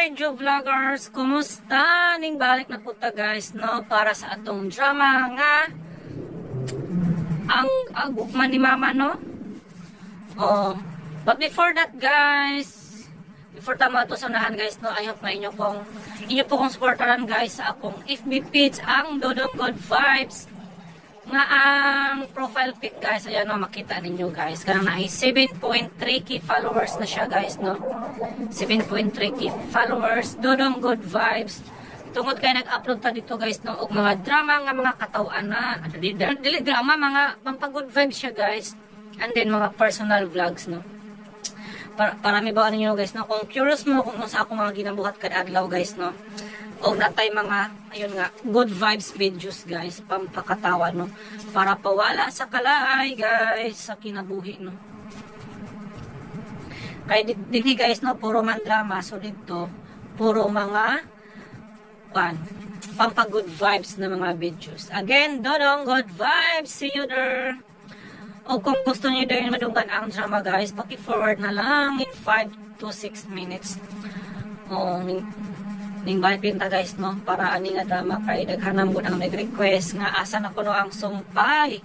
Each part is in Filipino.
Hi, Joe Vloggers! Kumusta? Ning balik na punta guys, no? Para sa atong drama nga ang agukman ni Mama, no? Oh. But before that guys, before tama ito sunahan guys, no? I hope na inyo pong supportaran guys sa akong FB page, ang Dodong Good Vibes. Nga ang profile pic guys, ayan no, makita ninyo guys. Karang na ay 7.3k followers na siya guys, no? 7.3k followers, Dodong Good Vibes. Tungod kay nag-upload ta dito guys, no, og mga drama nga mga katawanan. Dili drama, mga pampag-good vibes siya guys. And then mga personal vlogs, no. Para mi ba ninyo guys, no, kung curious mo kung sa ako mga ginabuhat kad adlaw guys, no. O natay mga, ayun nga, good vibes videos guys, pampakatawa, no, para pawala sa kalay guys, sa kinabuhi, no. Kaya dito guys, no, puro man drama, so dito, puro mga, pampa good vibes na mga videos. Again, Dodong Good Vibes, see you there. O kung gusto niyo din madunggan ang drama guys, paki-forward na lang in 5 to 6 minutes. O, ning balik pinta guys, no, para ani nga drama kay daghanam mo ang nag-request nga asa na kuno ang sumpay.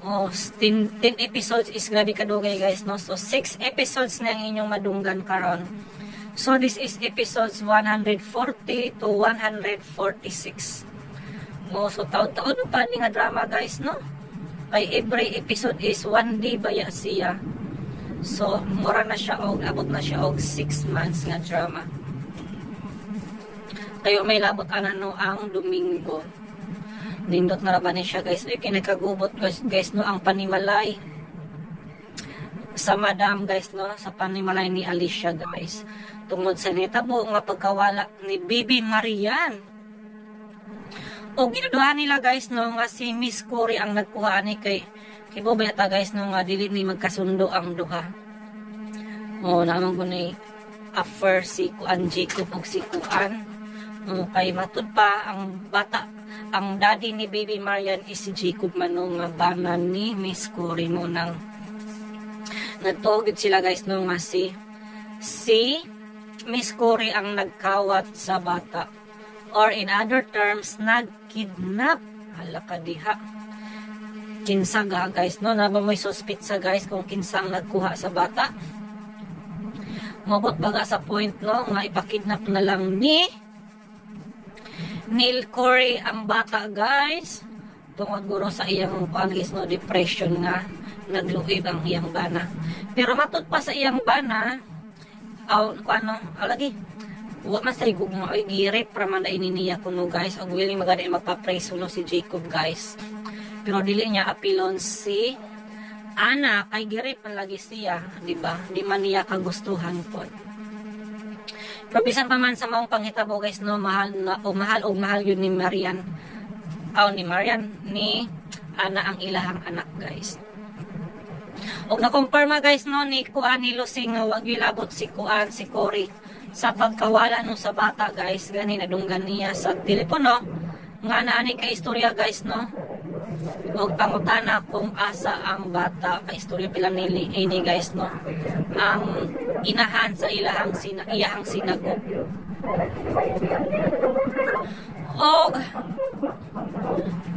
O 10 episodes is grabe kadugay guys, no. So 6 episodes na ang inyong madunggan karon. So this is episodes 140 to 146. O so taon-taon pa ni nga drama guys, no. Kay every episode is 1 day baya siya. So mura na siya og abot na siya og 6 months nga drama. Kayo may labot ano ang Domingo. Nindot na raban siya guys. Kinakagubot guys, no, ang panimalay sa Madam guys, no, sa panimalay ni Alicia guys. Tungod sa nitabo nga pagkawala ni Bibi Marian. O ginuduhan nila guys, no, nga si Miss Cory ang nagkuha ni kay Bobeta guys, no, nga dili ni magkasundo ang duha. O namang ko ni affair si Kuan Jacob og si Kuan. Kay matud pa ang bata, ang daddy ni Baby Marian is si Jacob manong nga banan ni Miss Cory mo nang nagtugid sila guys, no, nga si Miss Cory ang nagkawat sa bata, or in other terms nagkidnap. Hala ka diha, kinsaga guys, no, naba may suspitsa guys kung kinsa ang nagkuha sa bata. Mabot baga sa point, no, nga ipakidnap na lang ni Neil Cory ang bata guys, tungod guro sa iyang guys, no, depression nga nagluib ang iyang bana. Pero matud pa sa iyang bana, lagi wa man say gugma oy girip para man ini niya kuno guys, og willing magani magpa-praise no si Jacob guys. Pero dili niya apilon si Ana kay girip man lagi siya, di ba? Di man niya kagustuhan pod. Pero bisan pa man sa maong panghitabo guys, no, mahal yun ni Marian. Ni Ana ang ilahang anak guys. Og na-confirma guys, no, ni Kuan ni Lucy nga wag gilabot si Kuan si Cory sa pagkawala no sa bata guys. Gani nadunggan niya sa telepono nga naani kay istorya guys, no. Og pangutana kung asa ang bata, kay istorya pila ini guys, no. Ang inahan sa iyahang sinagop. Og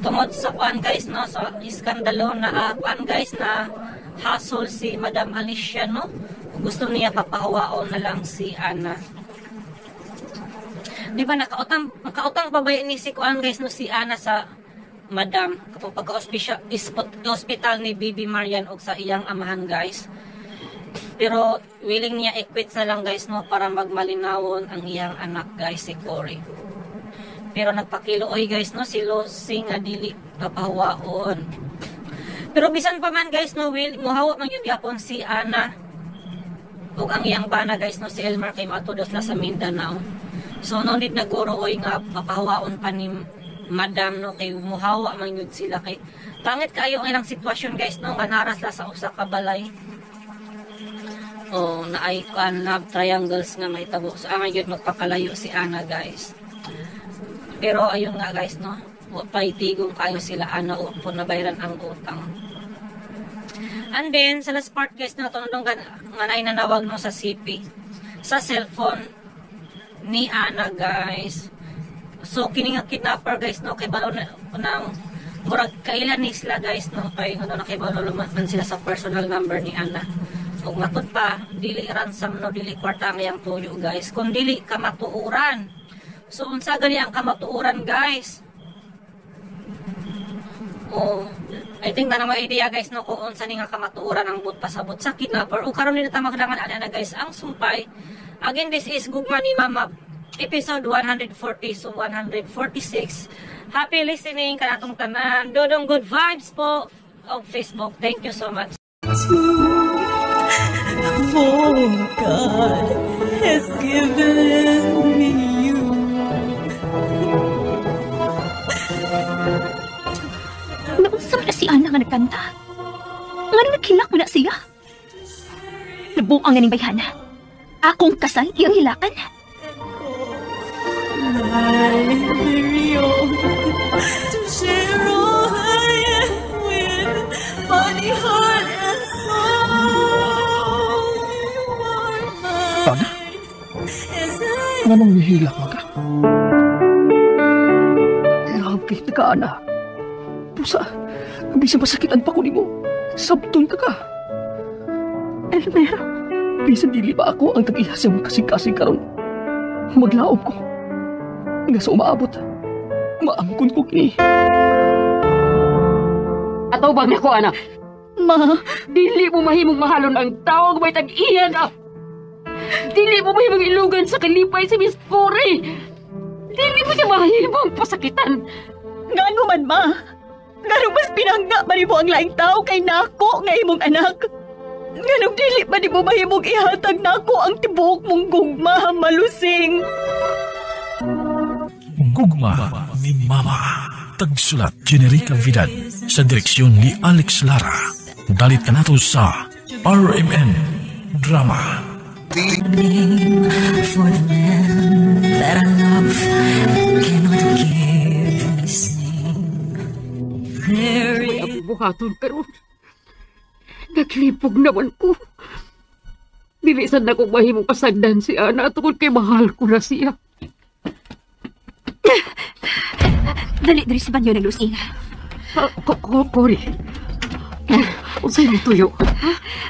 tungod sa Kuan guys, no, sa iskandalo na Kuan guys na hassle si Madam Alicia, no, gusto niya papahawaon na lang si Ana. Di ba nakautang pa ba ni si Kuan guys, no, si Ana sa Madam kapag pagka-hospital ni Bibi Marian og sa iyang amahan guys. Pero willing niya i-quit na lang guys, no, para magmalinawon ang iyang anak guys si Cory. Pero nagpakiluoy guys, no, si Lucy nga dili papahawaon. Pero bisan pa man guys, no, muhawa man yun yapon si Ana ug ang iyang bana guys, no, si Elmer kay matudos na sa Mindanao. So no need naguro oy nga papahawaon pa ni Madam, no, kay muhawa man yun sila kay pangit kayo ang ilang sitwasyon guys, no, nga naras la sa usa ka balay. O na ay love triangles nga may tabo. So ang yun magpakalayo si Ana guys. Pero ayun nga guys, no, paitigong kayo sila Ana o po nabayaran ang utang. And then sa last part guys, na tunong nga ay nanawag no sa CP sa cellphone ni Ana guys. So kini nga kidnapper guys no kay balo na nang murag kailan ni sila guys no kay ano na kay balo lumatman sila sa personal number ni Ana. Ug matod pa dili ransom no dili kwarta yang tuyo guys kun dili ka matuuran. So unsa gani ang kamatuuran guys? Oh, I think na naman idea guys no kung unsa ni nga kamatuuran ang but pasabot sa kidnapper o karon ni ta magdangan ana guys ang sumpay. Again, this is Gugma ni Mama episode 140 so 146. Happy listening kanatong tanan. Dodong good vibes po of Facebook. Thank you so much. For God has given me you. Nausap na si Ana nga nagkanta. Nga naghilak mo na siya. Nabuang nga ning bayhana. Akong kasal iyang hilakan. My very own, to share all I am with, body, heart, and soul. You are mine. Ana? As I Nga nang nihilak ka? Grabe ka, Ana. Pusa, bisa masakitan pa ko ni mo. Sabton ka ka. Elmer, Bisa dili ba ako ang tag-ihas yung kasing-kasing karon? Maglaom ko. Nga sa umaabot, maangkon ko kini. Ataw bang nako, anak? ma, Dili mo mahimong mahalon ang tawag may tag-iyan, ah! Dili mo mahimong ilugan sa kalipay si Miss Puri! Dili mo siya mahimong pasakitan! ngano man ma. Ngano mas pinangga ba ni mo ang laing tao kay nako nga imong anak? Nganong dili ba ni mo mahimong ihatag nako ang tibuok mong gugma malusing? Gugma ni Mama. Tagsulat Generica Vidal sa direksyon ni Alex Lara. Dalit ka nato sa RMN Drama. for the man that I love cannot give me sing. Very Ang buhaton karon. Naglipog naman ko. Dilisan na kong mahimong pasagdan si Ana tungkol kay mahal ko na siya. Dali sa banyo ng lusing. Cory. Unsay mo tuyo?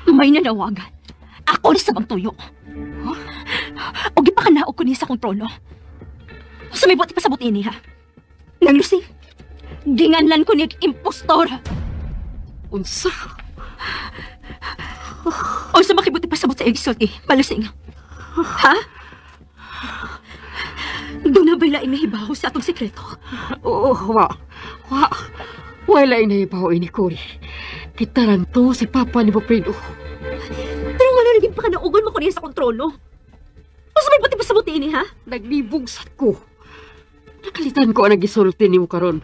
May nanawagan. Ako na sa bang tuyo. O gipakanaog ko niya sa kontrolo. Sumibot ipasabot ini ha. Nang lusing. Ginganlan ko niya impostor. Unsa? O sa makibot ipasabot sa exotic. Malusing. Ha? Doon na ba'y laing nahibaw sa atong sekreto? Oo, wala inahibaw ini, Cory. Kitaran to si Papa ni Bopredo. Pero nga na naging pakanaugan mo ko niya sa kontrolo. O sa may pati pasabot ini ha? Naglibog sad ko. Nakalitan ko ang nagisulti ni mo karon.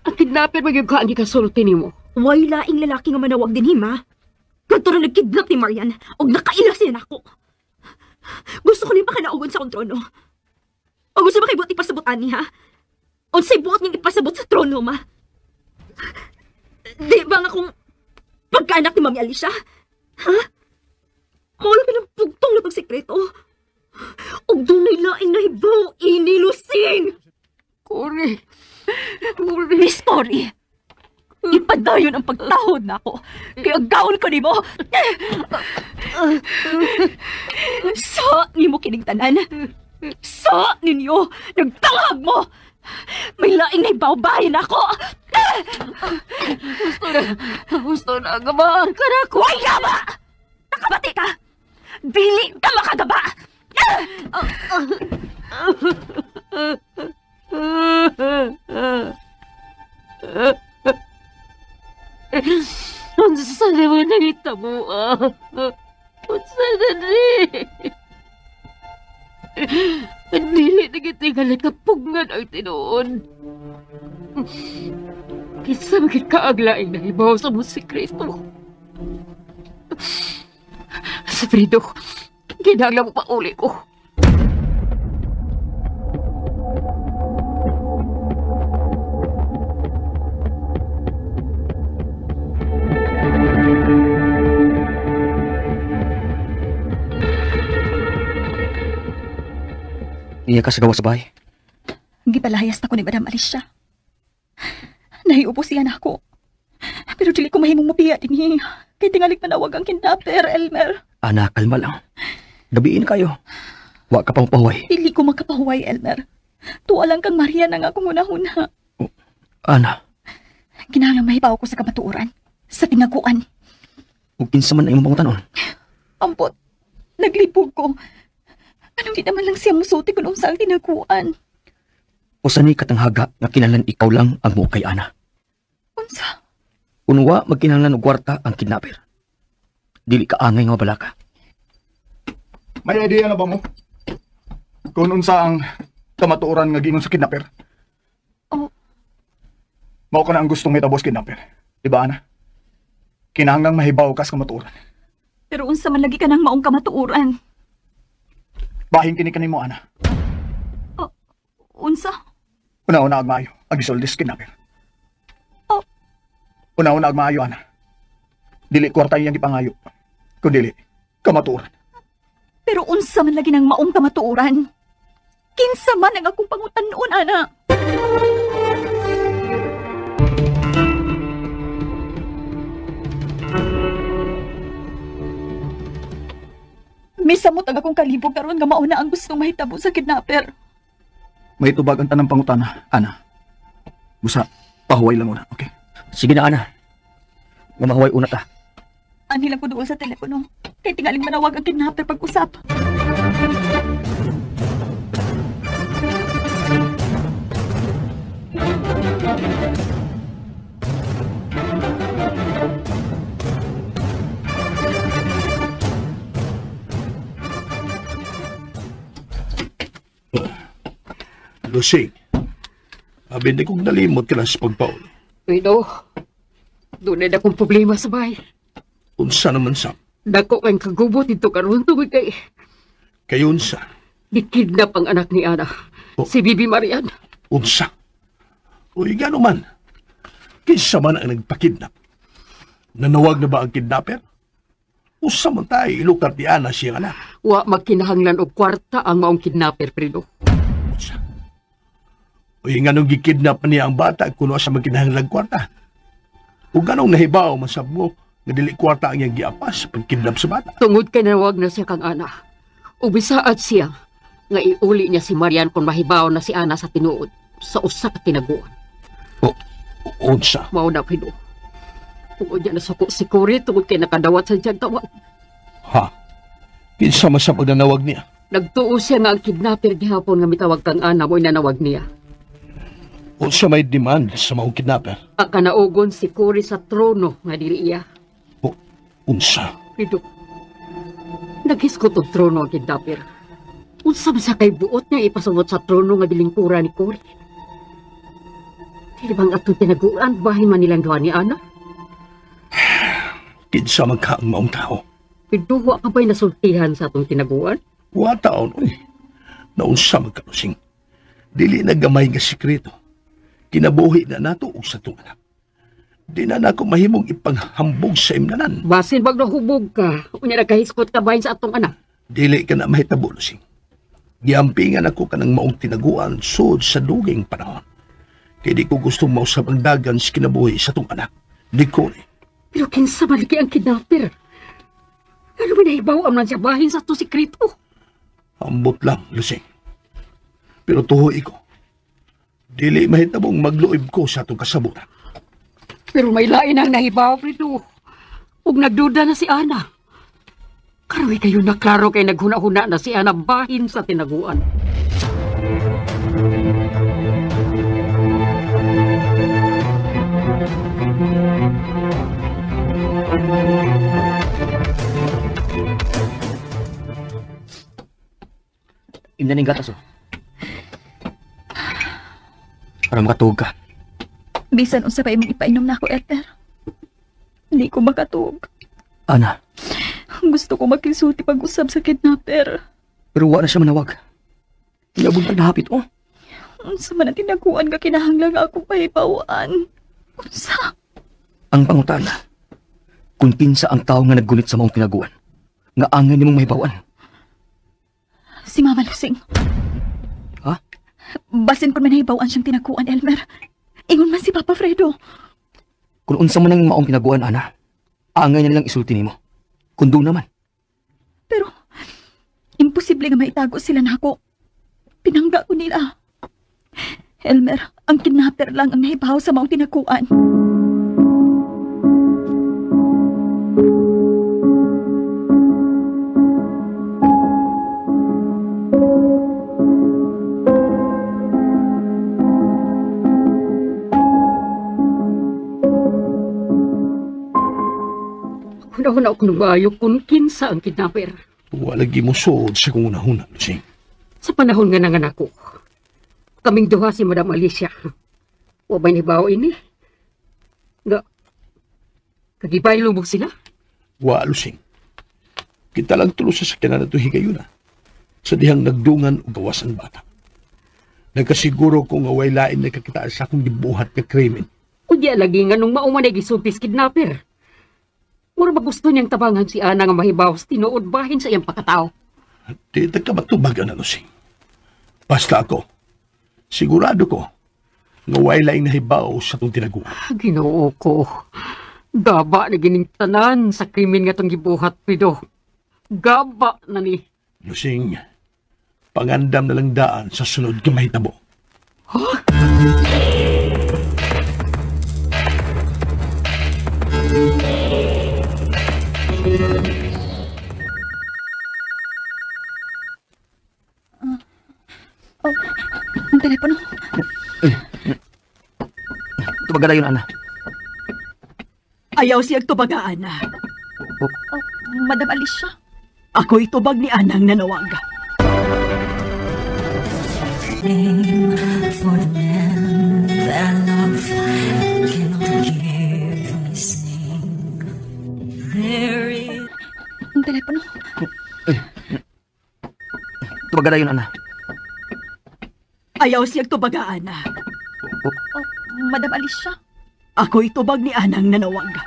Ang kidnapper magyug ka ang gikasulti ni mo. Way laing lalaki nga manawag din hima. Ganto na nagkidnap ni Marian o nakailas niya ako. Gusto ko niya pakanaugan sa kontrolo. O gusto ba kay buot ipasabutan niya, ha? O sa'y buot niyang ipasabot sa trono, ma? Di ba nga kung pagkaanak ni Mami Alicia? Ha? Mawala ka ng pugtong na pagsekreto. O doon ay laing nahibaw, inilusing! Cory. Miss Cory, ipadayon ang pagtahod na ako. Kaya gawon ko ni mo. So, ni mo kinigtanan. Sa ninyo, nagtangag mo! May laing na ibawbahin ako! Gusto na gabahan ka na ko. Huwag gaba! Nakabati ka! Dili ka makagaba! Unsa naman nahitabo, ah? Unsa na rin? Dili nagitingalan kapungan ang tinuon. Kinsa magkikaaglaing nahibaw sa mong sikreto. Sa Fredo, ginagla mo pa uli ko. Iya ka sa gawa sa bahay. Gipalayas na ko ni Madam Alicia. Nahiupo siya na ako. Pero dili ko mahimong mapiya din kay tingali manawag ang kidnapper, Elmer. Ana, kalma lang. Gabiin kayo. Wa ka pang pahuway. Dili ko makapahuway, Elmer. Tuwalang kang Maria na nga akong una-una. Ana, Kinahanglang mahibaw ko sa kamatuoran. Sa tinaguan. ug kinsa man ang imong pangutanon. Ampot. Naglipog ko. Anong di naman lang siya musuti kung unsa ang tinaguan. Usa ni katanghaga nga kinahanglan ikaw lang ang muo kay Ana. Unsa? Unwa magkinahanglan og kwarta ang kidnapper. Dili ka angay nga balaka. May idea na ba mo? Kung unsa ang kamatuoran nga gingon sa kidnapper? Oh. Mao ka na ang gustong mitabos kidnapper. Diba, Ana? Kinahanglang mahibaw ka sa kamatuoran. Pero unsa man lagi ka ng maong kamatuoran. Bahin kini kanimo, Ana. Unsa? Una-una ag maayo, ag isoldis kidnapper. Oh. Una-una ag maayo, Ana. Dili kwarta iyang ipangayo. Kung dili, kamatuoran. Pero unsa man lagi ng maong kamatuoran. Kinsa man ang akong pangutan-on, ana. Misamot ang akong kalibog karon nga mao na ang gustong mahitabo sa kidnapper. May tubag ang tanang pangutana, Ana. Busa, pahuway lang una, okay? Sige na, Ana. Nga mahuway una ta. Ani lang ko doon sa telepono. Kay tingaling manawag ang kidnapper pag-usap. Lusing, abin di kong nalimot ka lang sa pagpaul. Pino, doon na akong problema sa bahay. Unsa naman sa? Dako kang kagubot dito karon tungod kay Kayunsa? dikidnap ang anak ni Ana, si Bibi Marian. Unsa? Uy, gano man. Kinsa man ang nagpakidnap? Nanawag na ba ang kidnapper? Usa man tayo ilukat ni Ana siya anak. Wa magkinahanglan og kwarta ang maong kidnapper, Pino. Unsa? Uy, nga nung gikidnap niya ang bata kuno sa magkinahanglang kwarta. O ganong nahibaw masab mo nga dili kwarta ang iyang giapas sa pagkidnap sa bata. Tungod kay nawag na siya kang Ana. Ug bisaad siya nga iuli niya si Marian kung mahibaw na si Ana sa tinuod sa usa ka tinaguan. Unsa? Mao na, Pino. Tungod niya nasuko si Cory tungod kay nakadawat sa diyang tawag. Ha? Kinsa man sa pagnanawag niya? Nagtuo siya nga ang kidnapper gihapon nga mitawag kang Ana mo'y nanawag niya. Unsa may demand sa maong kidnapper? Pagkanaugon si Cory sa trono nga dili iya. Unsa? Pino, naghiskot og trono ang kidnapper. Unsa man sa kay buot niya ipasumot sa trono nga bilingkura ni Cory. Dili bang atong tinaguan bahin man nilang duha ni Ana? Kinsa man ka ang maong tao? Pino, wa ka ba'y nasultihan sa atong tinaguan? Wa taon, uy. Naunsa magkalusing. Dili na gamay nga sikreto. Kinabuhi na nato og sa tong anak. Di na nako mahimong ipanghambog sa imnanan. Basin bag nahubog ka, unya nagkahiskot ka bahin sa atong anak. Dili ka na mahitabo, Lusing. Giampingan ako ka ng maong tinaguan sud sa duging panahon. Kaya di ko gustong mausap ang dagan sa kinabuhi sa tong anak. Di ko ni. Pero kinsa malaki ang kidnapper? Ano ba nahibaw ang man siya bahin sa atong sikreto? Ambot lang, Lusing. Pero tuhoy ko. Dili mahitabong magluib ko sa atong kasaburan. Pero may lain ang nahibaw, Frito. Ug nagduda na si Ana. Karoy kayo na klaro kay naghuna-huna na si Ana bahin sa tinaguan. Imna ning gatas, oh. Para makatuog ka. Bisan unsa pa imong ipainom na ako, Elmer. Hindi ko makatuog. Ana, Gusto ko makisulti pag-usap sa kidnapper. pero wa na siya manawag. Ilabog na hapit, oh. Unsa man ang tinaguan nga kinahanglan nga akong pahibawaan. Unsa? Ang pangutana, kung kinsa ang tao nga naggunit sa maong tinaguan, nga angay nimong mahibawan. Si Mama Lusing. Basin ko man nahibawaan siyang tinakuan, Elmer. Ingon man si Papa Fredo. Kung unsa man ang maong tinaguan, ana, angay na nilang isulti nimo. Kundo naman. Pero, imposible nga maitago sila nako. Pinangga ko nila. Elmer, ang kidnapper lang ang nahibaw sa maong tinakuan. Una ako nungayo kung kinsa ang kidnapper. Walagi mo sood sa kung unahuna, Lusing. Sa panahon nga nanganak ko, kaming duha si Madam Alicia. O may nibaw ini? Nga, kagibay lumog sila? Wa, Lusing. Kita lang tulo sa sakyanan na ito higayuna. Sa dihang nagdungan o gawasan bata. Nagkasiguro kung away lain na kakitaan sa akong gibuhat na krimen. O diya lagi nga nung maumanay gisultis kidnapper. Mura ba gusto niyang tabangan si Ana nga mahibaw sa tinuod bahin sa iyang pagkatao? Di tagkamatubag na, Lusing. Basta ako, sigurado ko, nga way laing nahibaw sa itong tinaguan. Ginoo ko. Gaba na gining tanan sa krimen nga itong gibuhat, Pido. Gaba na ni. Lusing, pangandam na lang daan sa sunod ka mahitabo. Ang telepono. Tubaga na yun, ana. Ayaw siyag tubagaan na. Oh. Madam Alicia, ako'y tubag ni Anang nanawaga. For the man that love cannot give me sing. There is Ang telepono. Tubaga na yun, ana. Ayaw siyag tubagaan na. Madam Alicia, ako'y tubag ni Anang nanawaga.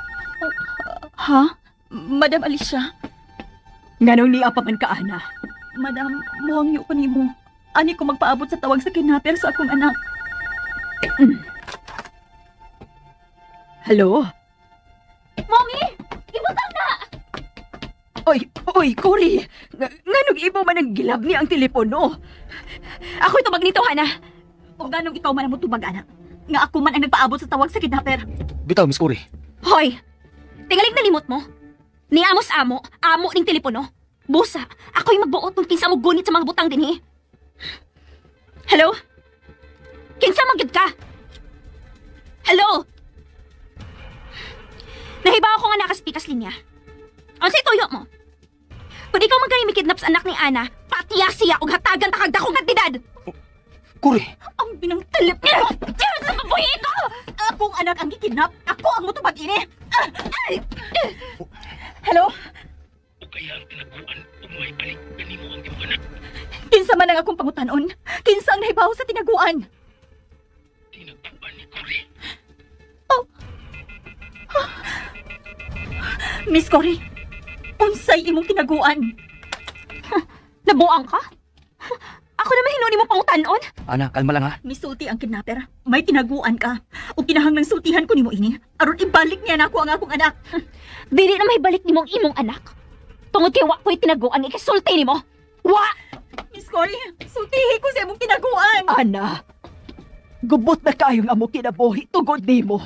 Ha? Madam Alicia? Nganong niya pa man ka, Ana? Madam, muhangyo ko ni mo. Ani ko magpaabot sa tawag sa kidnapper sa akong anak. Hello? Mommy! Ibutang na! Oy, Cory! Nganong iba man ang gilab ni ang telepono? Ako'y tubag nito, Hana. O ganong ikaw man ang mutubag, anak. Nga ako man ang nagpaabot sa tawag sa kidnapper. Bitaw, Miss Cory. Hoy! Tingalig na limot mo. Ni amo ning telepono. Busa, ako'y magbuot ng kinsa mo gunit sa mga butang din, Hello? Kinsa magyud ka? Hello? Nahibaw ko nga nakaspikas linya. Ano sa'y tuyo mo? Kung ikaw magkani mikidnap sa anak ni Ana, patiya siya o hatagan takag dakong kantidad. Cory! Ang binang talip niya! Diyan sa mabuhi ko! Akong anak ang gikidnap. Ako ang mutubag ini. Hello? O kaya ang tinaguan, umay balik ganimo ang iyong anak. Kinsa man ang akong pangutanon? Kinsa ang nahibaw sa tinaguan? Tinaguan ni Cory. Oh. Miss Cory, unsay imong tinaguan? Nabuang ka? Ako na mahinuni mo pangutanon? Ana, kalma lang, ha? Misulti ang kidnapper. May tinaguan ka. O kinahanglang sultihan ko nimo ini. Aron ibalik niya nako ang akong anak. Dili na mahibalik nimo ang imong anak. Tungod kay wa ko'y tinaguan, ikasulti nimo. Wa! Miss Cory, sultihi ko sa imong tinaguan. Ana, gubot na kayong amo kinabuhi tugod nimo.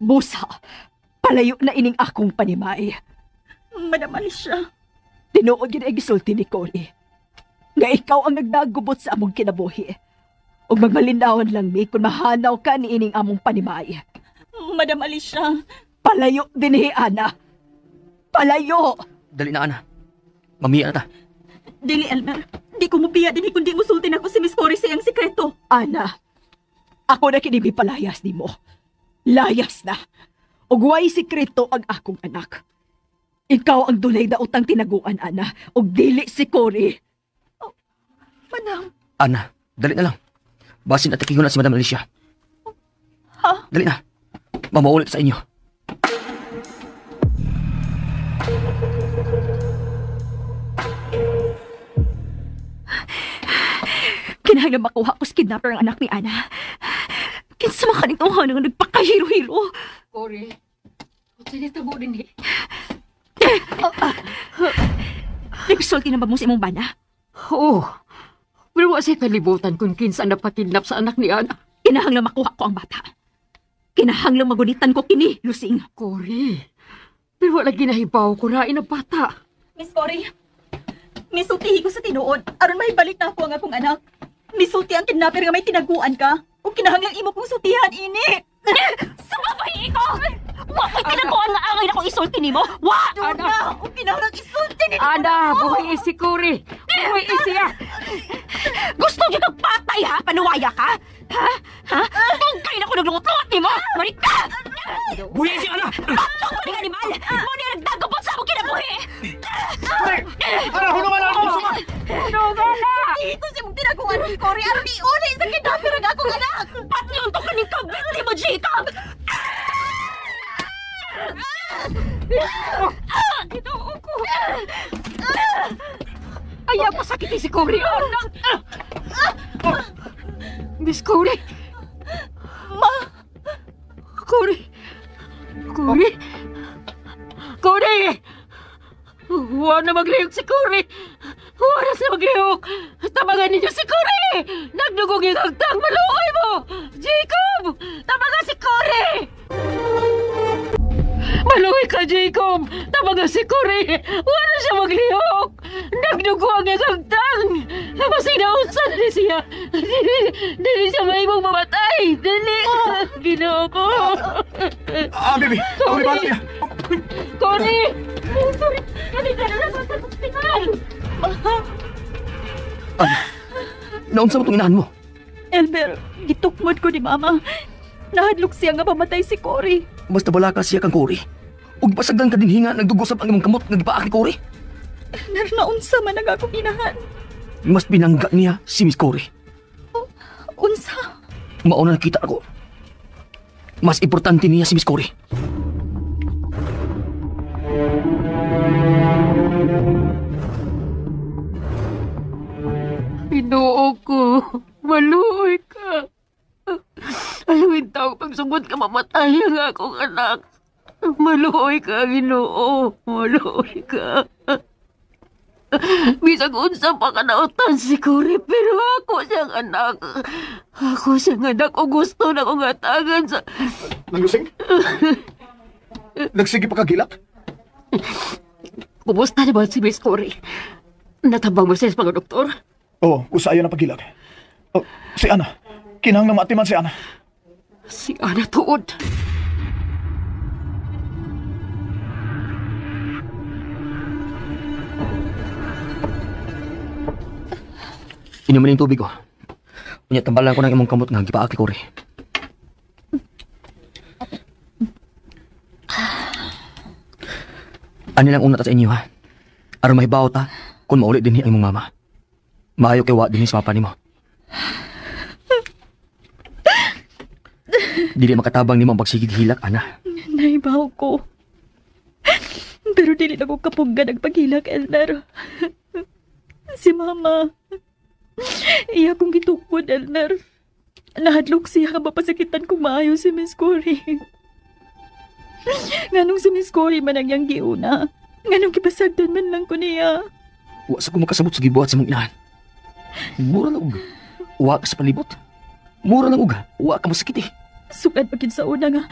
Busa, palayo na ining akong panimay. Madam Alicia, tinuod yun ay gisulti ni Cory. Nga ikaw ang nagdagubot sa among kinabuhi. Ug magmalinawan lang mi kung mahanaw ka ni ining among panimay. Madam Alicia, palayo dinhi, Ana. Palayo! Dali na, ana. Mamiya na ta. Dili, Elmer. Di ko mubiya din kundi musultin ako si Miss Cory sa iyang sikreto. Ana, ako na kinibi palayas ni mo. Layas na. Ug way sikreto ang akong anak. Ikaw ang dunay daotang tinaguan, Ana. Ug dili si Cory. Oh, Madam. Ana, dali na lang. Basin at tikingon na si Madam Alicia. Ha? Dali na. Mamaulit sa inyo. Kinahanglan makuha ko sa kidnapper ang anak ni Ana. Kinsa makanituhan nga nagpakahiro-hiro. Cory, salita mo din eh. Nagsulti na ba mo sa imong bana? Oo. Pero wa siya kalibutan kung kinsa napakidnap sa anak ni Ana. Kinahanglan makuha ko ang bata. Kinahanglan magunitan ko kini, Lusing. Cory, pero wala ginahibaw ko na ina bata. Miss Cory, misultihi ko sa tinuod. Aron mahibalik na ako ang akong anak. Misulti ang kidnapper nga may tinaguan ka. O kinahanglang imo kong sultihan, ini. Sumabay ko! Wa ko'y tinaguan nga angay na kong isulti ni mo! Wa! Ana, o kinahanglang isulti ni Ana, buhay si Cory. Buhay siya. Gusto niyo kang patay, ha? Panuwaya ka? Ha? Ha? Tungkay na ko naglungot-lungot ni mo! Marika! Buhay si Ana! Bakit mo ni animal? Mo niya nagdagabot sa akong kinabuhi! Ana, hulungan na ako! Dugan na! Ito si mong tinaguan, Miss Cory. Aron iuli sa kidnapper ang akong anak. Pati yung to kaning kabit mo, Jacob! Ginoo ko. Ayaw pasakiti si Cory. Miss Cory. Cory. Cory. Cory. Huwag na maglihok si Cory. Huwag na siya maglihok. Tabangan ninyo si Cory. Nagdugong yung hagtang maluoy mo. Jacob. Tabangan si Cory. Maluoy ka, Jacob. Tabangan si Cory. Huwag na siya maglihok. Nagdugong yung hagtang. Masinaunsan na siya. Dili siya may mong mamatay. Dili. Ginoo ko. Bibi. Ako ni Bala niya. Cory. Sorry. Kanina na sa hospital. Ana, naunsa mo itong inahan mo? Elmer, gitukmod ko ni Mama. Nahadlok siya nga pamatay si Cory. Basta bala ka siya kang Cory. Ug pasagdan ka din hinga nagdugosap ang imong kamot nga gipaak ni Cory. Elmer, naunsa man ang akong inahan. Mas binangga niya si Miss Cory. Unsa? Mauna nakita ako. Mas importante niya si Miss Cory. Ginoo ko. Maluoy ka. Alawin taong pagsugot ka mamatay ang akong anak. Maluoy ka, Ginoo. Maluoy ka. Bisag unsa pa ka nautan si Cory, pero ako siyang anak. Ako siyang anak o gusto na kong atagan sa... Nanglusing? Nagsige pa kagilak? Kumusta naman si Miss Cory? Natabang mo siya sa mga doktor? Oo, usaya na pagilak. Oh, si Ana. Kinahanglang maatiman si Ana. Si Ana tuod. Inumin yung tubig ko. Unya tambalan ko ng imong kamot nga gipaak ni Cory. Ano lang una ta sa inyo ha? Aron mahibaw ta kung maulit din ang imong mama. Maayo kay wa din sa papa nimo. Dili makatabang nimo ang pagsigig hilak, Ana. Naibaw ko. Pero dili na ko kapugga nagpaghilak, Elmer. Si Mama. Iya kong gitukod, Elmer. Nahadlok siya nga mapasakitan kong maayo si Miss Cory. Nganong si Miss Cory man ang yang giuna. Nganong kipasagdan man lang ko niya. Wa sa ko makasabot sa gibuhat sa mong inahan. Mura lang uga. Wa ka sa palibot. Mura lang uga. Wa ka masakit eh. Sugad pagin sa una nga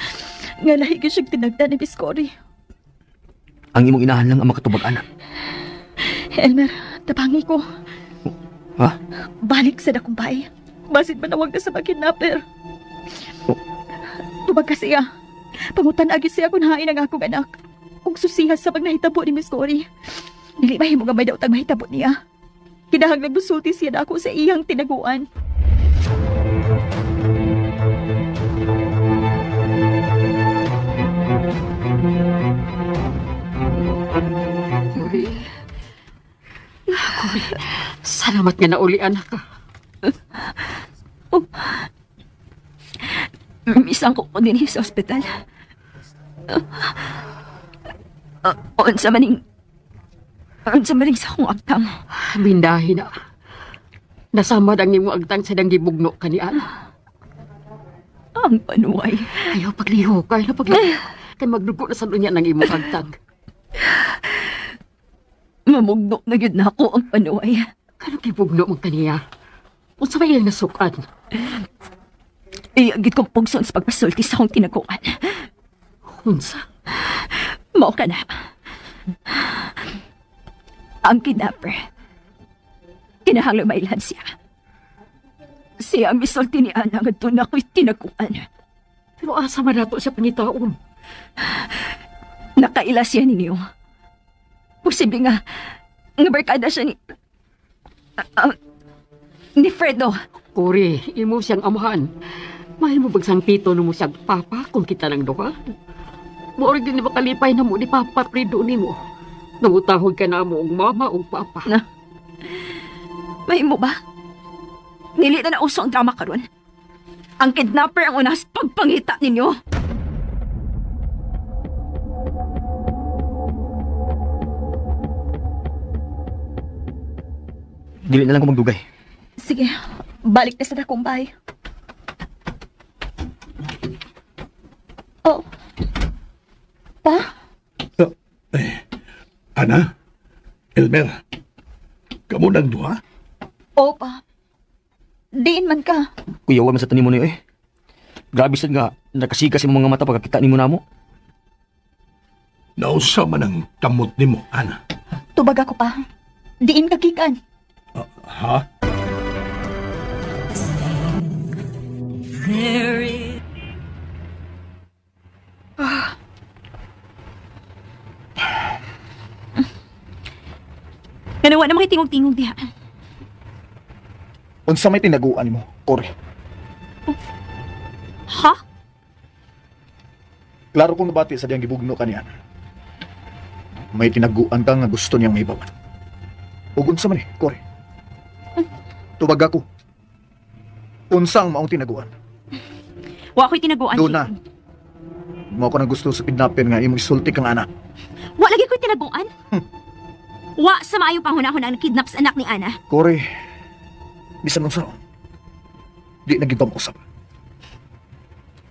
lahi ka siyang tinagda ni Miss Cory. Ang imong inahan lang ang makatubag, anak. Elmer, tabangi ko. Ha? Balik sa dakong bahay. Basit manawag na sa mag-kidnapper. Tubag ka siya. Pangutan agi siya kung hain ang akong anak. Kung susihas sa pagnahitabo ni Miss Cory. Dili mahimo nga may daw tag mahitabo niya. Kinahanglan nagbusulti siya na ako sa iyang tinaguan. Cory. Cory. Salamat nga nauli, anak. Misang ko din sa ospital. Unsa maning sa akong agtang. Bindahin na. Nasamad ang imo agtang sa gibugno kanian. Ang panuway. Ayaw pagliho, kaya pagliho. Kay magdugo na sa lunya ng imo agtang. Mamugno na yun na ako ang panuway. Kano gibugno mo kaniya? Unsa ba iyang nasukan? Iyagit kong pugson sa pagpasulti sa akong tinakuan. Unsa? Mao ka na. Ang kidnapper. Kinahanglan mailan siya. Siya ang misulti ni Ana nga doon ako'y tinakuan. Pero asa man nato sa pangitaon? Nakaila siya ninyo. Posible nga barkada siya ni Fredo. Kuri, imo siyang amahan. Mahal mo bagsang pito no mo siyang papa kung kita ng duha? Maorig din ni makalipay na mo ni Papa Fredo ni mo. Namutahod ka na mo ang mama o papa. Na? May mo ba? Nili na nauso ang drama karon. Ang kidnapper ang unas pagpangita ninyo. Dili na lang ko magdugay. Sige, balik na sa dakong bahay. Oh. Pa? Ana? Elmer? Kamu nang duha? Oo, pa. Diin man ka. Kuya, wa man sa tanim mo niyo eh. Grabe sad nga, nakasikas yung mga mata pagkakita ni mo namo. Nausa man ang kamot ni mo, Ana. Tubag ako pa. Diin kagikan. Ha? Nanawa na makitingog-tingog diha. Unsa may tinaguan mo, Cory? Ha? Klaro kong nabati sa diyang gibugno kaniya. May tinaguan ka nga gusto niyang mahibawan. Ug unsa man ni, Cory? Tubag ako. Unsa ang maong tinaguan? Wa ako'y tinaguan. Doon na. Mo ko na gusto sa kidnapper nga imong isulti kang anak. Wa lagi ko'y tinaguan. Wa sa maayo panghunahon ang kidnap sa anak ni Ana. Cory, bisan unsa ron. Di na gid pa usap.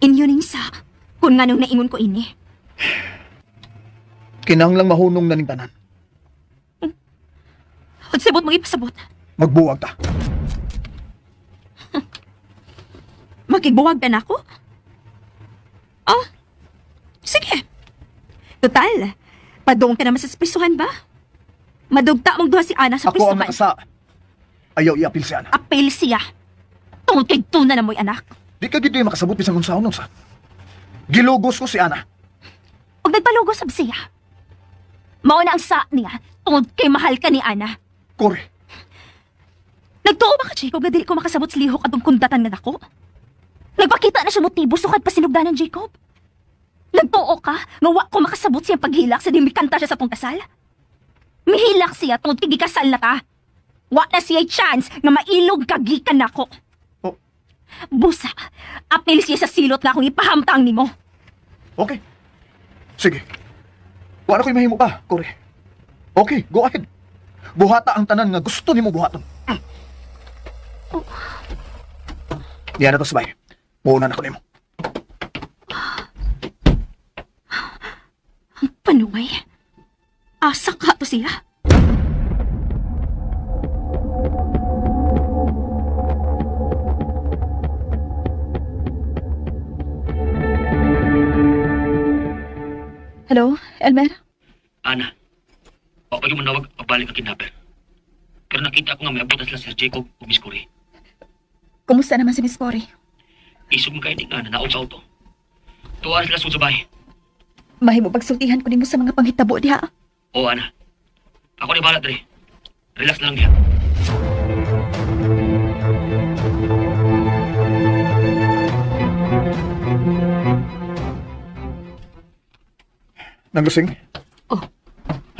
Inyo ning sa kung nganong naingon ko ini. Kinahanglang mahunong na ning tanan. Pagsabot mo ipasabot. Magbuwag ta. Makigbuwag ka na ako? Oh, sige. Total, padung ka naman sa spisuhan ba? Madugta mong duha si Ana sa Ako ang pisuhan. nakasa. Ayaw i-apil si Ana. Apel siya. Tungod kay tuna na mo'y anak. Di ka gid makasabot bisan kung saan sa. Gilugos ko si Ana. Huwag nagpalugos sab siya. Mauna ang sa niya tungod kay mahal ka ni Ana. Cory, Nagtuo ba ka, Jacob, na dili ko makasabot sa lihok atong kundatan nga nako? Nagpakita na siya motibo sukad pa sinugdanan, Jacob. Nagtuo ka nga wa ko makasabot siyang paghilak sa di mikanta siya sa tong kasal? Mihilak siya tungod kay gikasal na ta. Wa na siya chance nga mailog kagikan nako. Oh. Busa, apil siya sa silot nga akong ipahamtang nimo. okay. Sige. Wala ko'y mahimo pa, Cory. Okay, go ahead. Buhata ang tanan nga gusto nimo buhaton. Yan na to sabay. Muna na ko nimo. Panuway. Asa ka to siya? Hello, Elmer? Ana, o kayo manawag pagbalik ang kidnapper. Pero nakita ko nga may abutan sila Sir Jacob o Miss Corey. Kumusta naman si Miss Cory? Isog mo kayo ni Ana, naog sa auto. Tuwa sila sa bahay. Mahimo pagsultihan ko nimo sa mga panghitabo diha. O Ana, ako ni balat rin. Relax na lang diha. Nanglusing? Oh.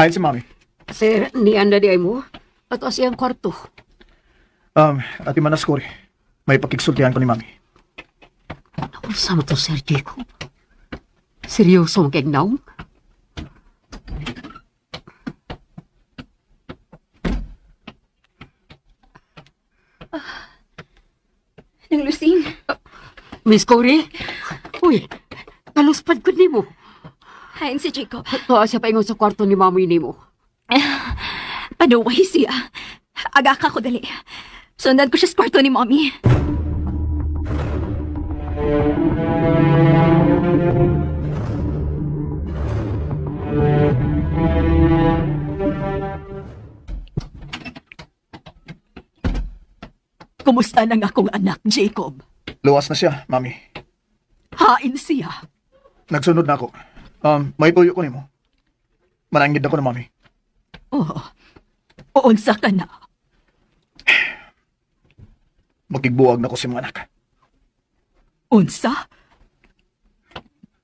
Hi si Mami. Sir, ni Anda di ay mo? At siyang kwarto. Ati Manas Cory. May pakiksultihan ko ni Mami. Ano sa mo to, Sir Jacob? Seryoso ang kegnaw? Nang Lusing. Miss Cory? Uy, kaluspad ko ni mo. Hain si Jacob. Tuwa siya paingon sa kwarto ni mami ni mo. Panuway siya. Aga ka ko dali. Sundan ko siya sa kwarto ni mommy. Kumusta nang akong anak, Jacob? Luwas na siya, mami. Hain siya. Nagsunod na ako. May tuyo ko nimo. Manangid ako na, mami. Oh, uunsa ka na? Makigbuwag na ko si mga anak. Unsa?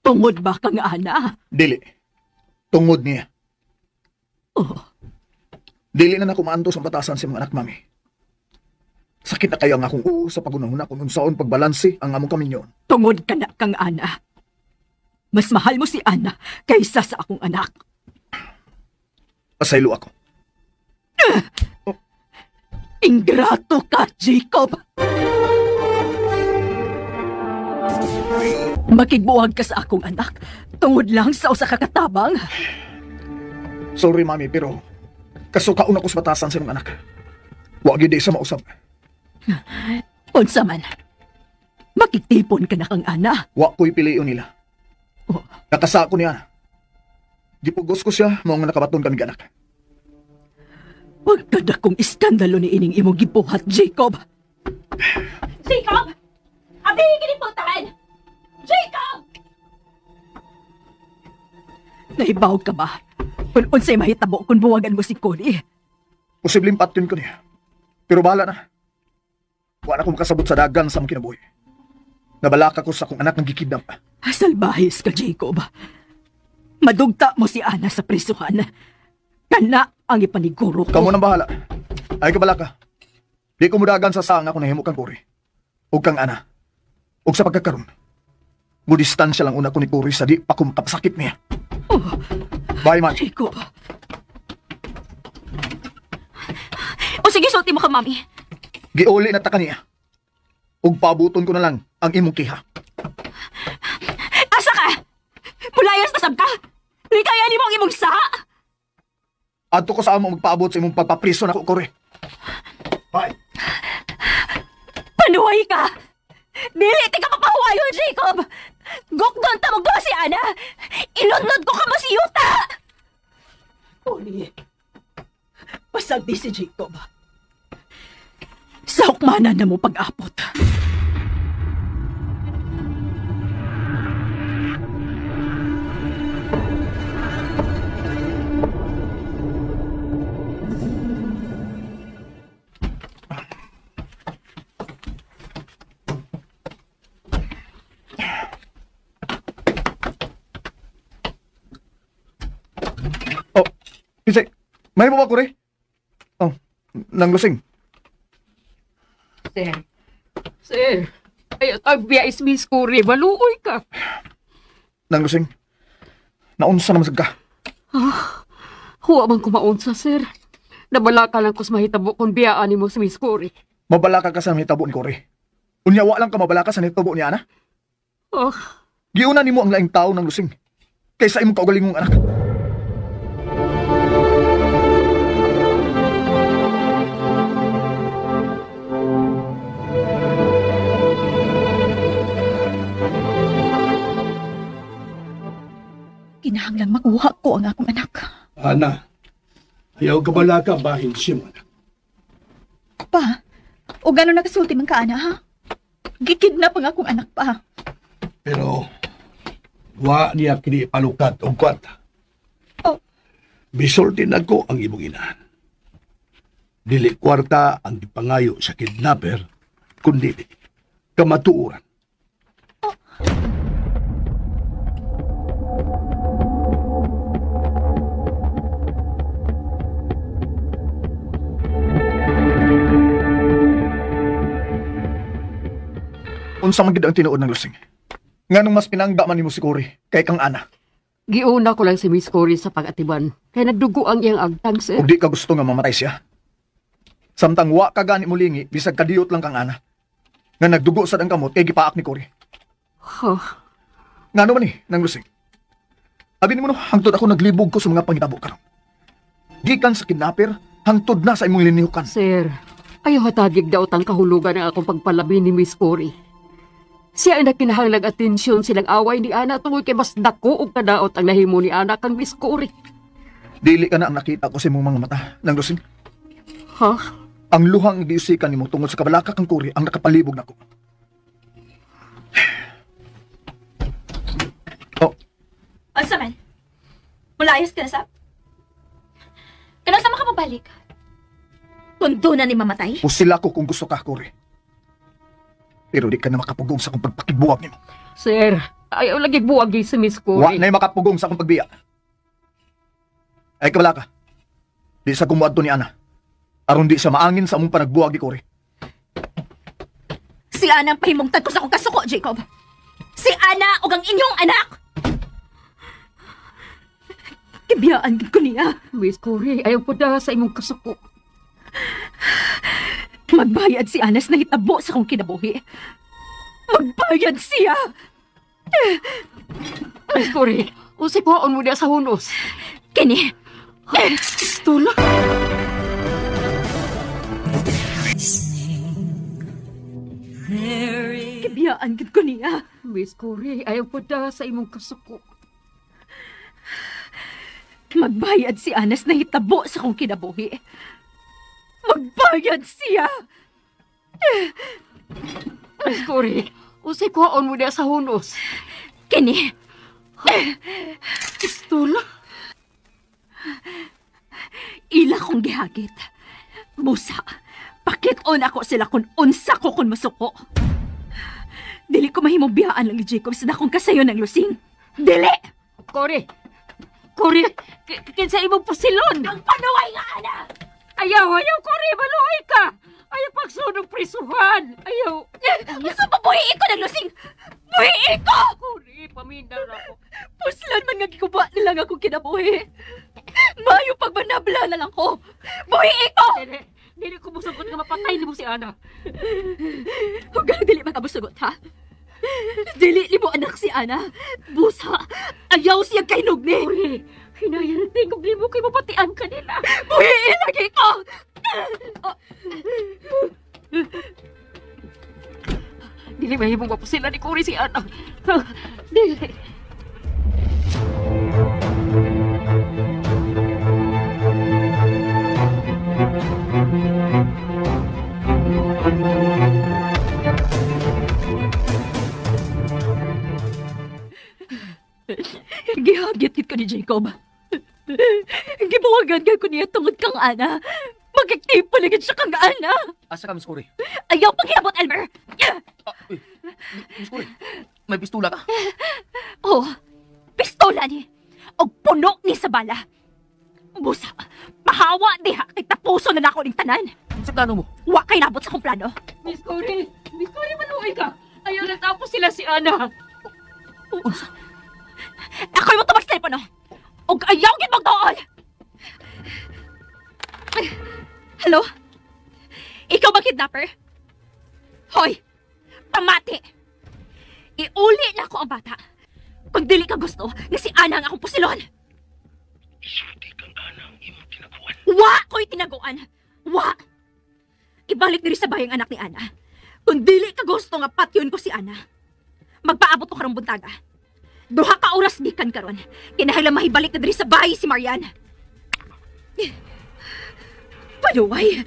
Tungod ba kang ana? Dili. Tungod niya. Oh, Dili na nakumaanto sa batasan si mga anak, mami. Sakit na kayo ang akong sa pagunahuna kung unsaon pagbalansi ang among kaminyon. tungod ka na kang ana. Mas mahal mo si Ana kaysa sa akong anak. Pasaylo ako. Ingrato ka, Jacob! Makigbuwag ka sa akong anak tungod lang sa usa ka katabang. Sorry, mami, pero kasukaon ako sa batasan sa mga anak. Huwag yun di sa mausap. Unsa man, makitipon ka na kang ana. Huwag ko'y piliyon nila. Oh, Nakasa ko niya. Gipugos ko siya, mga nakabaton kami anak. wag ka na kong iskandalo ni ining imong gibuhat, Jacob. Jacob! Abi, kinipuntahan! Jacob! Naibaw ka ba? Kung unsay mahitabo kung buwagan mo si Cody. Posibleng patin ko niya. Pero bahala na. Wala akong makasabot sa dagan sa mong kinabuhi. Nabalaka ko sa akong anak ng gikidnap. Salbahis ka, Jacob. Madugta mo si Ana sa prisuhan. Kana ang ipaniguro ko. Kamu nang bahala. Ay kabalaka. Di ko mudagan sa sanga kung nahimo kang Cory. O kang Ana. O sa pagkakaroon. Mudistansya lang una ko ni Cory sa di pa kumpapsakit niya. Bye, man. Jacob, O sige, sulti mo ka, mami. Giuli na ta kaniya. Ug pabuton ko na lang ang imong kiha. Asa ka? Mulayas na sab ka? Di kaya ni mo ang imong saha? Adto ko sa amo magpaabot sa imong pagpapriso nako, Cory. Bye. Panuhay ka! Dili, di ka mapahuwayo, Jacob! Gokdon ta mo si Ana! Inunod ko ka mo si Yuta! Cody, pasagdi si Jacob. Sa hukmanan na mo pag-apot. Isay, may mo ba, Cory? Oh, nang lusing. Sir, ay, biya is Miss Cory, maluoy ka. Nang lusing. Naunsa naman sad ka. Huwa man kumaunsa, sir. Nabalaka lang ko sa mahitabo kung biyaan mo si Miss Cory. Mabalaka ka sa nahitabo ni Cory. Unyawa lang ka mabalaka sa nahitabo ni Ana. Oh, Giuna nimo ang laing tao ng lusing. Kaysa imong kaugalingong anak. Kinahanglan makuha ko ang akong anak. Ana, ayaw ka bala ka bahin siya mo. Pa, o gano'n nakasulti man ka, Ana, ha? Gikidnap ang akong anak pa. Pero, wa niya kini palukat o kwarta. Oh. Bisultin ako ang imong inahan. Dili kwarta ang gipangayo sa kidnapper, kundi kamatuuran. Unsa man gid ang tinuod ng lusing. Nganong mas pinangga man nimo si Cory kay kang Ana. giuna ko lang si Miss Cory sa pag-atiban. Kaya nagdugo ang iyang agtang, sir. Ug di ka gusto nga mamatay siya. Samtang wa ka gani mulingi, bisag kadiyot lang kang ana. Nga nagdugo sa ang kamot, kay gipaak ni Cory. Oh, Nga naman ni, nang lusig. Abin mo no, hangtod ako naglibog ko sa mga pangitabo karon. Gikan sa kidnapper, hangtod na sa imong linihukan. sir, ayaw hatagig daot ang kahulugan ng akong pagpalabi ni Miss Cory. Siya ang nakinahanglang atensyon silang away ni Ana tungod kay mas dako og kadaot ang nahimo ni Ana kang Miss Cory. Dili ka na ang nakita ko sa imong mga mata, nang lusig. Ha? Ang luhang giusikan nimo tungod sa kabalaka kang Cory ang nakapalibog nako. Oh, Asa man? Mulayas ka na sa... Kano sa makapabalik? Kung doon na ni mamatay? pusila ko kung gusto ka, Cory. Pero di ka na makapugong sa kong pagpakibuwag nimo. Sir, ayaw lagi buwag si Miss Wa Cory. na'y makapugong sa kong pagbiya. Ay kabalaka. Di sa kumuadto ni Ana. Aron di sa maangin sa among panagbuwag ni Cory. Si Ana ang pahimungtad ko sa akong kasuko, Jacob. Si Ana o ang inyong anak! Kibiyaan gid ko niya. Miss Cory, ayaw po da sa imong kasuko. Magbayad si Anas na hitabo sa akong kinabuhi. Magbayad siya! Miss Cory, usay kuhaon mo diya sa hunos. Kini, Tula. kibiyaan gid ko niya. Miss Cory, ayaw po da sa imong kasuko. Magbayad si Anas na hitabo sa akong kinabuhi. Magbayad siya! Miss Cory, usay kuhaon mo diya sa hunos. Kini, Tula. ila kong gihagit. Busa, pakit-on ako sila kung unsa ko kung masuko. Dili ko mahimong biyaan lang ni Jacob sa dakong kasayo ng lusing. Dili! Cory! Cory, kinsa imong pusilon? Ang panuway nga, Ana! Ayaw, Cory, maluhay ka! Ayaw pagsunod prisuhan! Ayaw! Gusto pa buhiin ko ng lusing! Buhiin ko! Cory, paminda na ako. Puslan man nga gikuba na lang akong kinabuhi. Mayo pagmanabla na lang ko. Buhiin ko! Dili ko musugot nga mapatay ni mo si Ana. Huwag dili makabusugot, ha? Dili mo anak si Ana. Busa, ayaw siya kay Nugni. Cory, hinaya ng tingog ni mo kay mapatian ka nila. Buhiin lagi ko! Dili mahimong mapusila ni Cory si Ana. Dili. Gihagit ko ni Jacob. Gibuwagan ka ko niya tungod kang Ana. Magkiktipaligid siya kang Ana. Asa ka, Miss Cory? Ayaw paghiyabot, Elmer. Miss Cory, may pistula ka? Oh, pistola ni. Og puno ni sa bala. Busa, pahawa diha kay tapuso na nako ning tanan. Sa plano mo? Wa kay nabot sa kong plano. Miss Cory, maluhay ka. Ayaw natapos sila si Ana. Ako'y mo tumag sa telepono. Og ayaw gid magtuon. Hello? Ikaw ba kidnapper? Hoy, pamati. Iuli na ako ang bata. Kung dili ka gusto, nga si Ana ang akong pusilon. Isulti kang Ana ang imong tinabuan. Wa ko'y tinaguan. Wa. Ibalik diri sa bayang anak ni Ana. Kung dili ka gusto nga patyon ko si Ana, magpaabot ko karong buntaga. Duha ka oras gikan karon. Kinahanglan mahibalik na diri sa bahay si Marian. Paluway.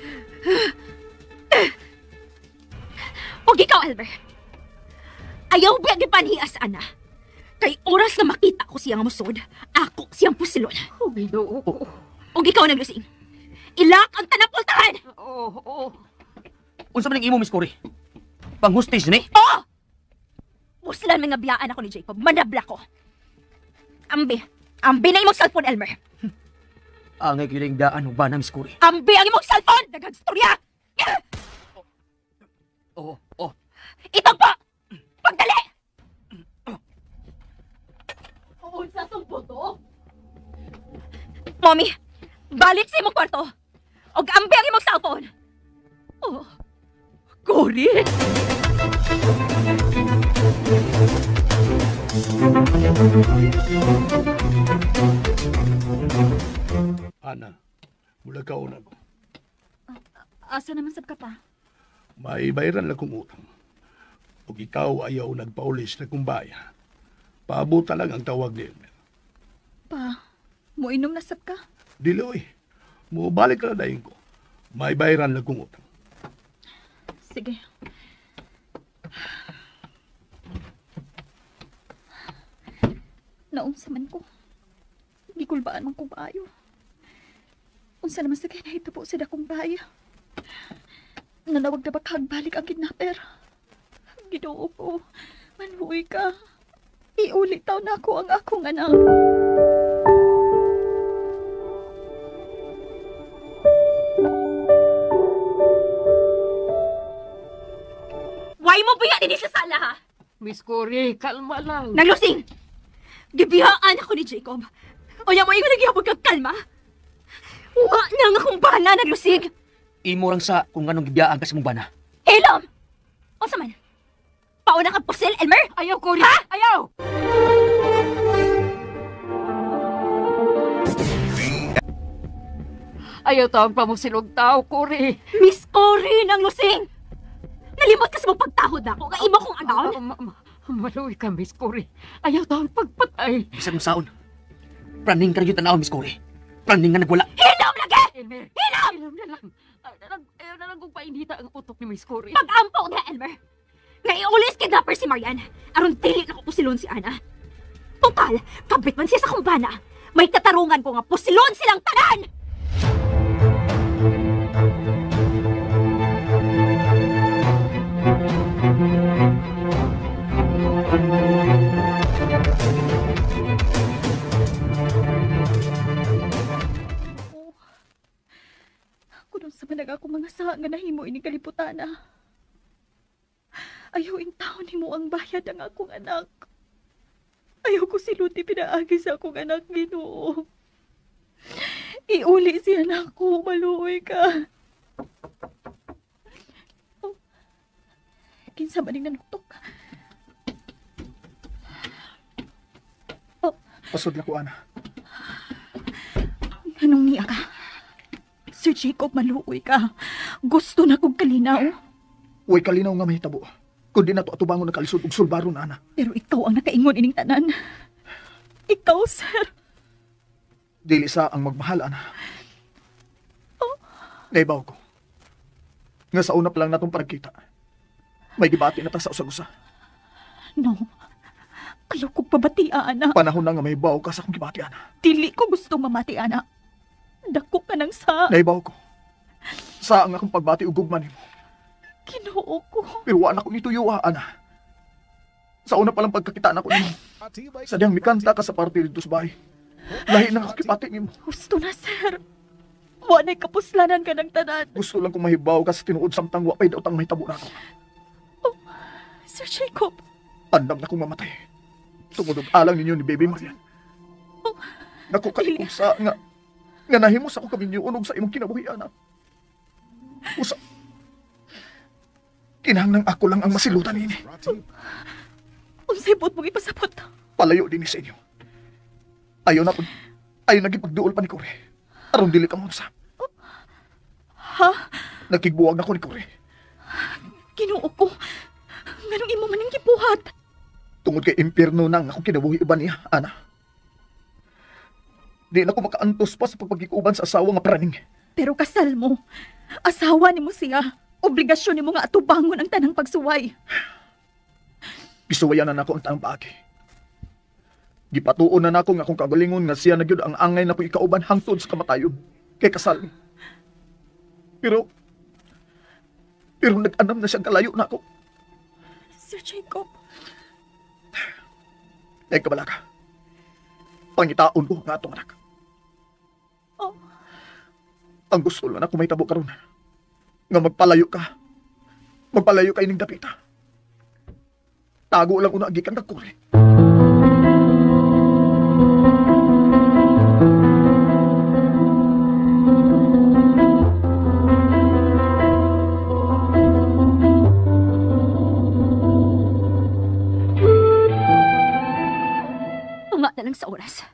O ikaw, Albert. Ayaw biya gipanhias, Ana. Kay oras na makita ko siyang musod, ako siyang pusilon. Humido ko. O ikaw naglusing. Ilak ang tanapultahan! Oo. Unsa man ang imo, Miss Cory? Pang-hostage ni? Oo! Puslan mga biyaan ako ni Jacob. Manabla ko. Ambi na imong cellphone, Elmer. Angay kiling daan o ba na, Miss Cory? Ambi ang imong cellphone! Daghang storya! Oo. Itong po! Pagdali! Unsa tong boto? Mommy, balik sa imong kwarto. Og ambi ang imong cellphone. Cory! Ana, mula ka una ko. Asa naman sab ka pa? May bayaran lang kong utang. Kung ikaw ayaw nagpaulis na kumbaya, paabuta lang ang tawag ni Elmer. Pa, mo inom na sab ka? Diloy, mo balik ka na dahin ko. May bayaran lang kong utang. Sige. Naunsa man ko. Gikulbaan man kong maayo. Unsa naman sa kinahitabo sa dakong baya. Nanawag na balik ang kidnapper. Ginoo ko, manuwi ka. Iulit taw na ako ang akong anak. Why mo buya din sa sala, ha? Miss Cory, kalma lang. Naglusing! Gibiyaan ako ni Jacob. O yan mo yung nagyabog kang kalma. Wa na nga kung bana naglusig. Imo lang sa kung anong gibiyaan ka sa mong bana. Ilom! O sa man? Pauna kang pusil, Elmer? Ayaw, Cory! Ayaw! Ayaw taong pamusilog tao, Cory. Miss Cory ng lusing! Nalimot ka sa mong pagtahod ako. Nga imo kong agaw. Maluwi ka, Miss Cory. Ayaw taong pagpatay. Bisag mong saon. Praning ka rin yung tanaw, Miss Cory. Praning nga nagwala. Hilom lagi! Elmer, Hilom! Ilom na lang. Ayaw na lang kung painita ang utok ni Miss Cory. Pag-ampaw na, Elmer. Nga iulis kidnapper si Marian. Aron dili na ko pusilon si Ana. Total, kabit man siya sa kumbana. May katarungan ko nga pusilon silang tanan! Kung sa manag ako mga saha nga nahimo ini kaliputana. Ayaw in taon nimo ang bayad ang akong anak. Ayaw ko siluti pinaagi sa akong anak, Ginoo. Iuli siya na ako, maluoy ka. Oh. Kinsa maning nanuktok. Oh, Pasod lang ko, Ana. anong niya ka? Sir Jacob, maluoy ka. Gusto na kong kalinaw. Uy, kalinaw nga mahitabo. Kundi na to atubangon na kalisod og sulbaro na, Ana. Pero ikaw ang nakaingon ining tanan. Ikaw, sir. Dili sa ang magmahal, Ana. Naibaw ko. Nga sa una pa lang natong paragkita. May gibati na ta sa usag-usa. No. Ayaw kong pabatian, ana. Panahon na nga may baw ka sa akong gibati, Ana. Dili ko gusto mamati, ana. Dako ka ng sa... Naibaw ko. Sa ang akong pagbati ug gugman nimo. Ginoo ko. Pero wala ko nituyo, Ana. Sa una pa lang pagkakita na ko nimo. Sadyang mikanta ka sa parte dito sa bahay. Lahi na ako kipati nimo. Gusto na, sir. Wanay kapuslanan ka ng tanan. Gusto lang kong mahibaw ka sa tinuod samtang wapay daw tang mahitabo na ako. Sir Jacob. Andam na kong mamatay. Tumudog alang ninyo ni Baby Marian. Naku kayo sa nga nahimos ako kami niyo unog sa imong kinabuhi, Ana. Usa. Kinahanglan ako lang ang masilutan ini. Unsay bot mong ipasabot. Palayo din sa inyo. Ayaw na po. Ayaw nagipagduol pa ni Kore. Aron dili ka mo sa. Ha? Nagkigbuwag na ko ni Kore. Ginoo ko. Nganong imo maning gibuhat. Tungod kay impyerno nang ako kinabuhi uban niya, Ana. Di na ko makaantos pa sa pagpagikuban sa asawa nga praning. Pero kasal mo. Asawa ni mo siya. Obligasyon ni mo nga atubangon ang tanang pagsuway. Gisuwayan na nako ang tanang paagi. Gipatuon na nako nga akong kagalingon nga siya nagyud ang angay na ko ikauban hangtod sa kamatayon. Kay kasal. Pero nag-anam na siyang kalayo na ako. Sir Jacob. Ay kabala ka. Pangitaon ko nga atong anak. Oh. Ang gusto lang ako may tabo karon. Nga magpalayo ka. Magpalayo ka ining dapita. Tago lang una agikan na Kore. lang sa oras.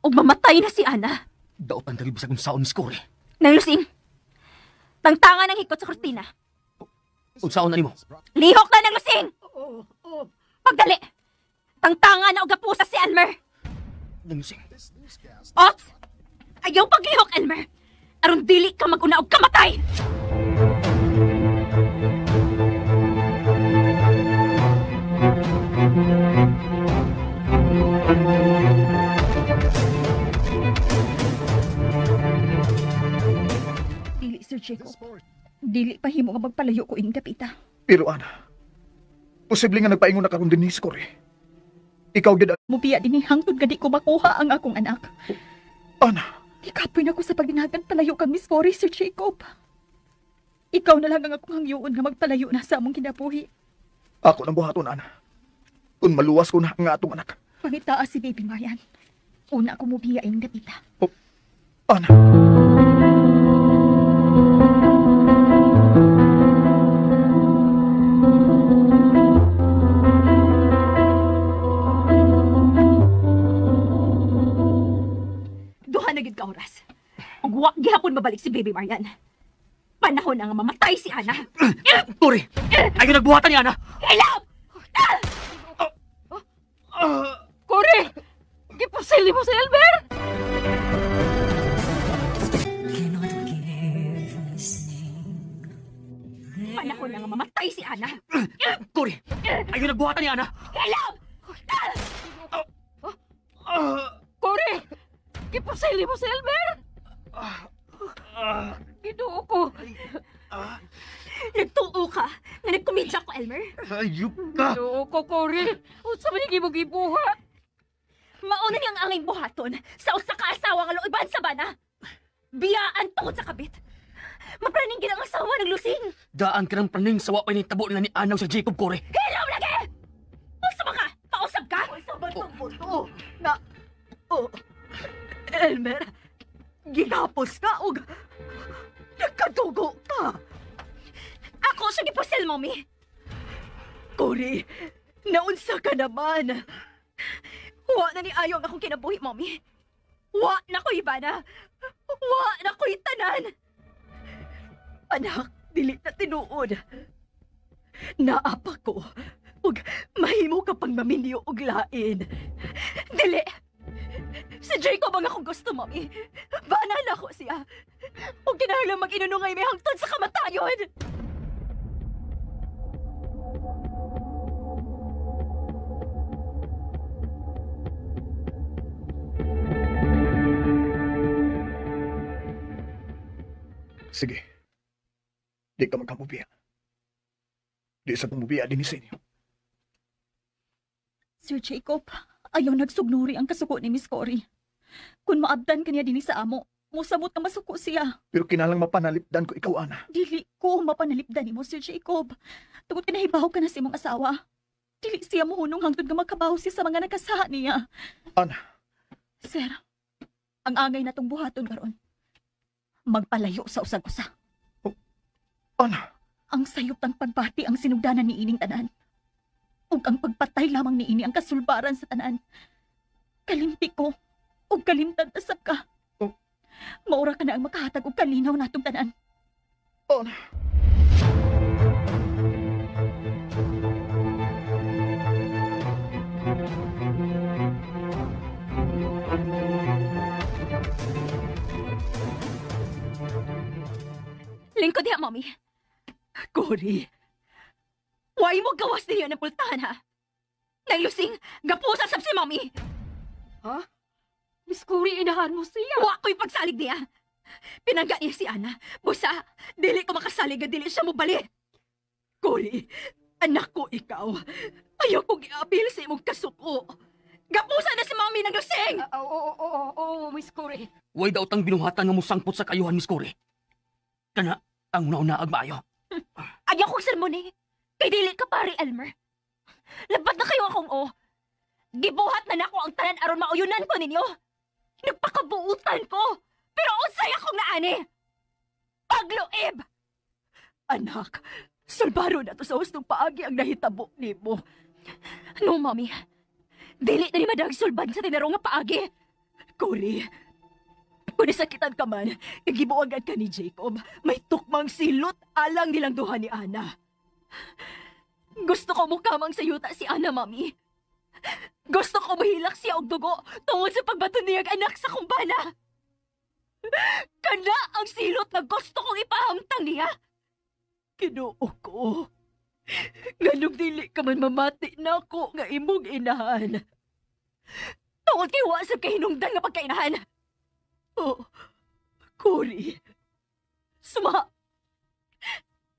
O mamatay na si Ana. Daotan dali bisag unsaon, Miss Cory. Nang Lusing, tangtangan ng hikot sa kurtina. Unsaon na nimo? Lihok na ng Lusing! Pagdali! Tangtangan na o gapusa si Elmer! Nang Lusing. Ops! Ayaw paglihok, Elmer! Aron dili ka mag-una og kamatay! Dili, Sir Jacob. Dili pa himo nga magpalayo ko ining dapita. Pero Ana, posible nga nagpaingon na karon din ni Cory. Ikaw gid Mubiya din hangtod gadi ko makuha ang akong anak. Ana. Ikapoy na ko sa pagdinagan palayo kang Miss Cory, Sir Jacob. Ikaw na lang ang akong hangyoon nga magpalayo na sa among kinabuhi. Ako nang buhaton, Ana. Kung maluwas ko na ang atong anak. Pangitaas si Baby Marian. Una ko mubiya ining dapita. Ana. Duha na gid ka oras. Ug wa gihapon mabalik si Baby Marian. Panahon na nga mamatay si Ana. Cory! Ayaw nagbuhatan ni Ana! Help! Cory! Gipusil mo si Elmer! Panahon na nga mamatay si Ana. Cory! Ayaw nagbuhatan ni Ana! Help! Cory! Gipusil mo si Elmer! Ginoo ko! Nagtuo ka nga nagkumidya ko, Elmer. Ayup ka. Ginoo ko, Cory! Unsa man yung imong gibuha? Mauna niyang anging buhaton sa usa ka asawa nga loiban sa bana. Biyaan tungod sa kabit. Mapraning gid ang asawa ng Lusing. Daan ka ng praning sa wapay ni tabo nila ni Ana sa Jacob, Cory. Hilaw lagi! Usa ka? Pausab ka? Usa ba itong buto? Na... Oh... Elmer, ginapos ka o nagkadugo ka. Ako siya gipusil, Mommy. Cory, naunsa ka naman. Wa na ni ayaw akong kinabuhi, Mommy. Wa na ko'y bana. Wa na ko'y tanan. Anak, dili na tinuod. Naapa ko. Ug mahimo ka pang maminyo og lain. Dili. Si Jacob ang akong gusto, Mommy. Bana na ko siya. Ug kinahanglan mag-inunungay may hangtod sa kamatayon. Sige. Di ka magkamubiya. Di sa pumubiya din sa inyo. Sir Jacob, ayaw nagsugnuri ang kasuko ni Miss Cory. Kung maabdan kaniya din sa amo, musamot na masuko siya. Pero kinalang mapanalipdan ko ikaw, Ana. Dili ko mapanalipdan ni mo, Sir Jacob. Tungod kinahibaw ka na sa imong asawa. Dili siya mohunong hangtod nga magkabaho siya sa mga nagkasaha niya. Ana. Sir, ang angay natong buhaton karon. Magpalayo sa usag-usa. Ana. Ang sayop ng pagbati ang sinugdanan ni ining tanan. Ug ang pagpatay lamang ni ini ang kasulbaran sa tanan. Kalimpi ko, ug kalimtan tasab ka. Maura ka na ang makahatag og kalinaw natong tanan. Ana. Lingkod diha, Mommy. Cory, why mo gawas niyo ng pultahan, ha? Nang Lusing, gapusa sab si Mommy. Ha? Miss Cory, inahan mo siya. Wa ko'y pagsalig niya. Pinangga niya si Ana. Busa, dili ko makasalig nga dili siya mo bali. Cory, anak ko ikaw. Ayaw kong i-apil sa imong kasuko. Gapusa na si Mommy ng Lusing! Oo, Miss Cory. Way daw tang binuhatan nga mo sangpot sa kayuhan, Miss Cory. Kana, ang una-una maayo. Ayaw kong sermon eh. Kay dili ka pare, Elmer. Labat na kayo akong Gibuhat na nako ang tanan aron mauyunan ko ninyo. Nagpakabuutan ko. Pero unsay akong naani? Pagluib! Anak, salbaro na to sa hustong paagi ang nahitabo nimo. No, Mommy. Dili na ni madagsulban sa tinaro nga paagi. Cory, kung nasakitan ka man, nagibuagad ka ni Jacob, may tukmang silot alang nilang duha ni Ana. Gusto ko mukamang sayuta si Ana, Mami. Gusto ko mahilak siya og dugo tungod sa pagbato niyang anak sa kumbana. Kana ang silot na gusto kong ipahamtang niya. Kinuo ko. Nganong dili ka man mamati na ako nga imong inahan. Tungod kay wa sa kahinungdan nga pagkainahan. Oh, Cory. Suma.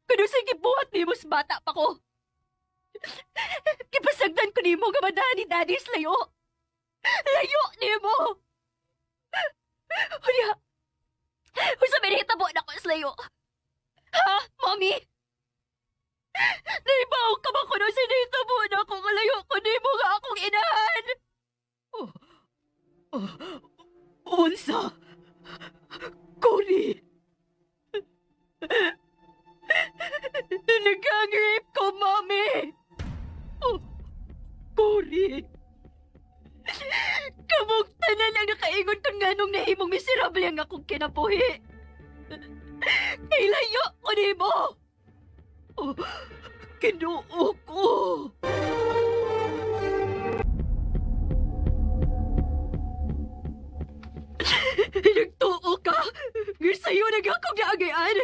Kano sa gibuhat ni mo sa bata pa ko. Kipasagdan ko ni mo nga madahan ni Daddy sa layo. Layo ni mo. Unya, usa may hitabo na ko sa layo. Ha, Mommy? Naibaw ka ba ko sa hitabo na ako nga layo ko ni mo nga akong inahan? Unsa? Cory. Nag-rape ko, Mommy! Cory! Kamong tanan ang nakaingon kung nganong nahimong miserable ang akong kinabuhi. Kailayo ko ni mo! Kinuo ko! Nagtuo ka! Sa'yo nag akong naagayan!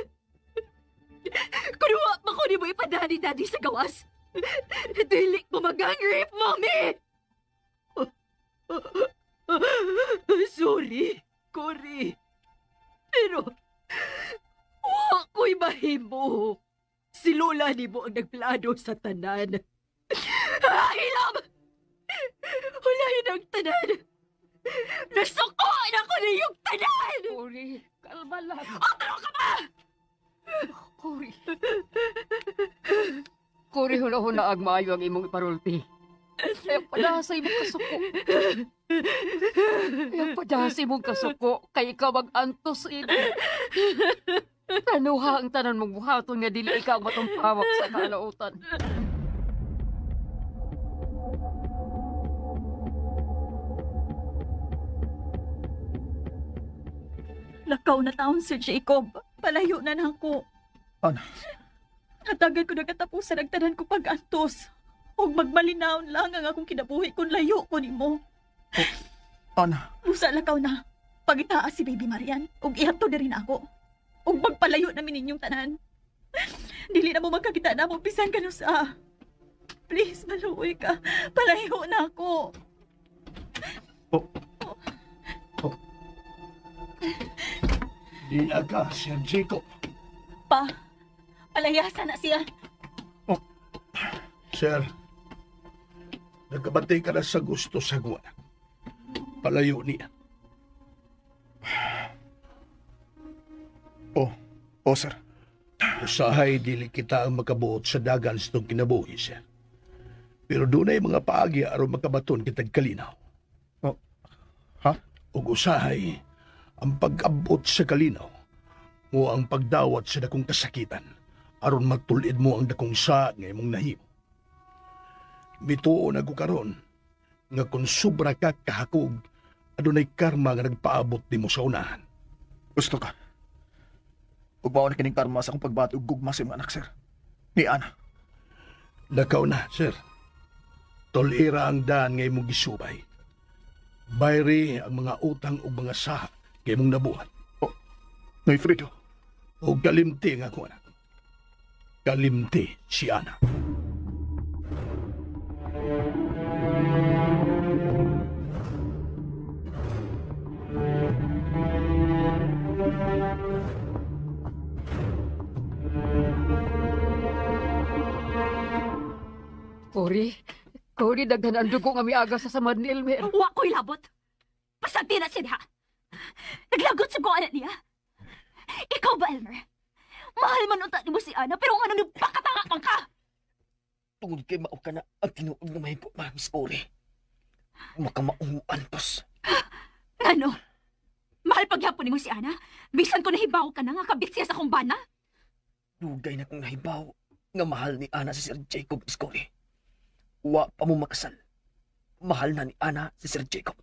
Kunuha pa ko ni mo ipadaan ni Daddy sa gawas. Dili ko mag-rape, Mommy! Sorry, Cory. Pero, wa ko'y mahimo. Si Lola ni mo ang nagplano sa tanan. Hilam! Hulahin ang tanan! Nasuko na ko na yung tanan! Cory, kalma lang. Otro ka ba? Cory. Cory, huna-huna ang maayo ang imong iparulti. Ayaw padasay mong kasuko. Ayaw padasay mong kasuko. Kay ikaw mag-antos ini. Tanuha ang tanan mong buhaton nga dili ikaw matumpawak sa kalautan. Lakaw na taon si Jacob. Palayo na nako. Ana, Hatagan ko nagkatapusan ang tanan ko pag-antos. Huwag magmalinaon lang ang akong kinabuhi kung layo ko ni mo. Ana, Usa lakaw na. Pagitaas si Baby Marian. Ug ihato na rin ako. Ug magpalayo namin ninyong tanan. Dili na mo magkakita na mo bisan ka sa. Please, maluoy ka. Palayo na ako. Di na ka, Sir Jacob. Pa, palayasan na siya. Sir, nagkabantay ka na sa gusto sa guwan. Palayo niya. Oh, sir. Usahay dili kita ang makabuot sa dagan sa itong kinabuhi, sir. Pero doon ay mga paagi aron makabaton kitag kalinaw. Ha? Ug usahay, ang pag-abot sa kalinaw mo ang pagdawat sa dakong kasakitan aron matulid mo ang dakong sa nga imong nahimo. Mituo na ko karon nga kung sobra ka kahakog adunay karma nga nagpaabot nimo sa unahan. Gusto ka? Ugbaw na kining karma sa akong pagbati ug gugma sa imong anak, sir. Ni Ana. Lakaw na, sir. Tolera ang daan nga imong gisubay. Bayri ang mga utang o mga saha kay imong nabuhat. Noy Fredo. O kalimti nga ko anak. Kalimti si Ana. Cory, daghan ang dugo nga miaga sa samad ni Elmer. Wa ko'y labot. Pasagti na siya. Naglagot sa ko anak niya. Ikaw ba, Elmer? Mahal man unta ni mo si Ana, pero ano nagpakatanga pang ka? Tungod kay mao ka na ang tinuod nga mahipo, Miss Cory. Makamauan, pos. Ano? Mahal pagyapon ni mo si Ana? Bisan ko nahibaw ka na nga kabit siya sa kumbana? Dugay na kong nahibaw nga mahal ni Ana si Sir Jacob, Miss Cory. Wa pa mo makasal. mahal na ni Ana si Sir Jacob.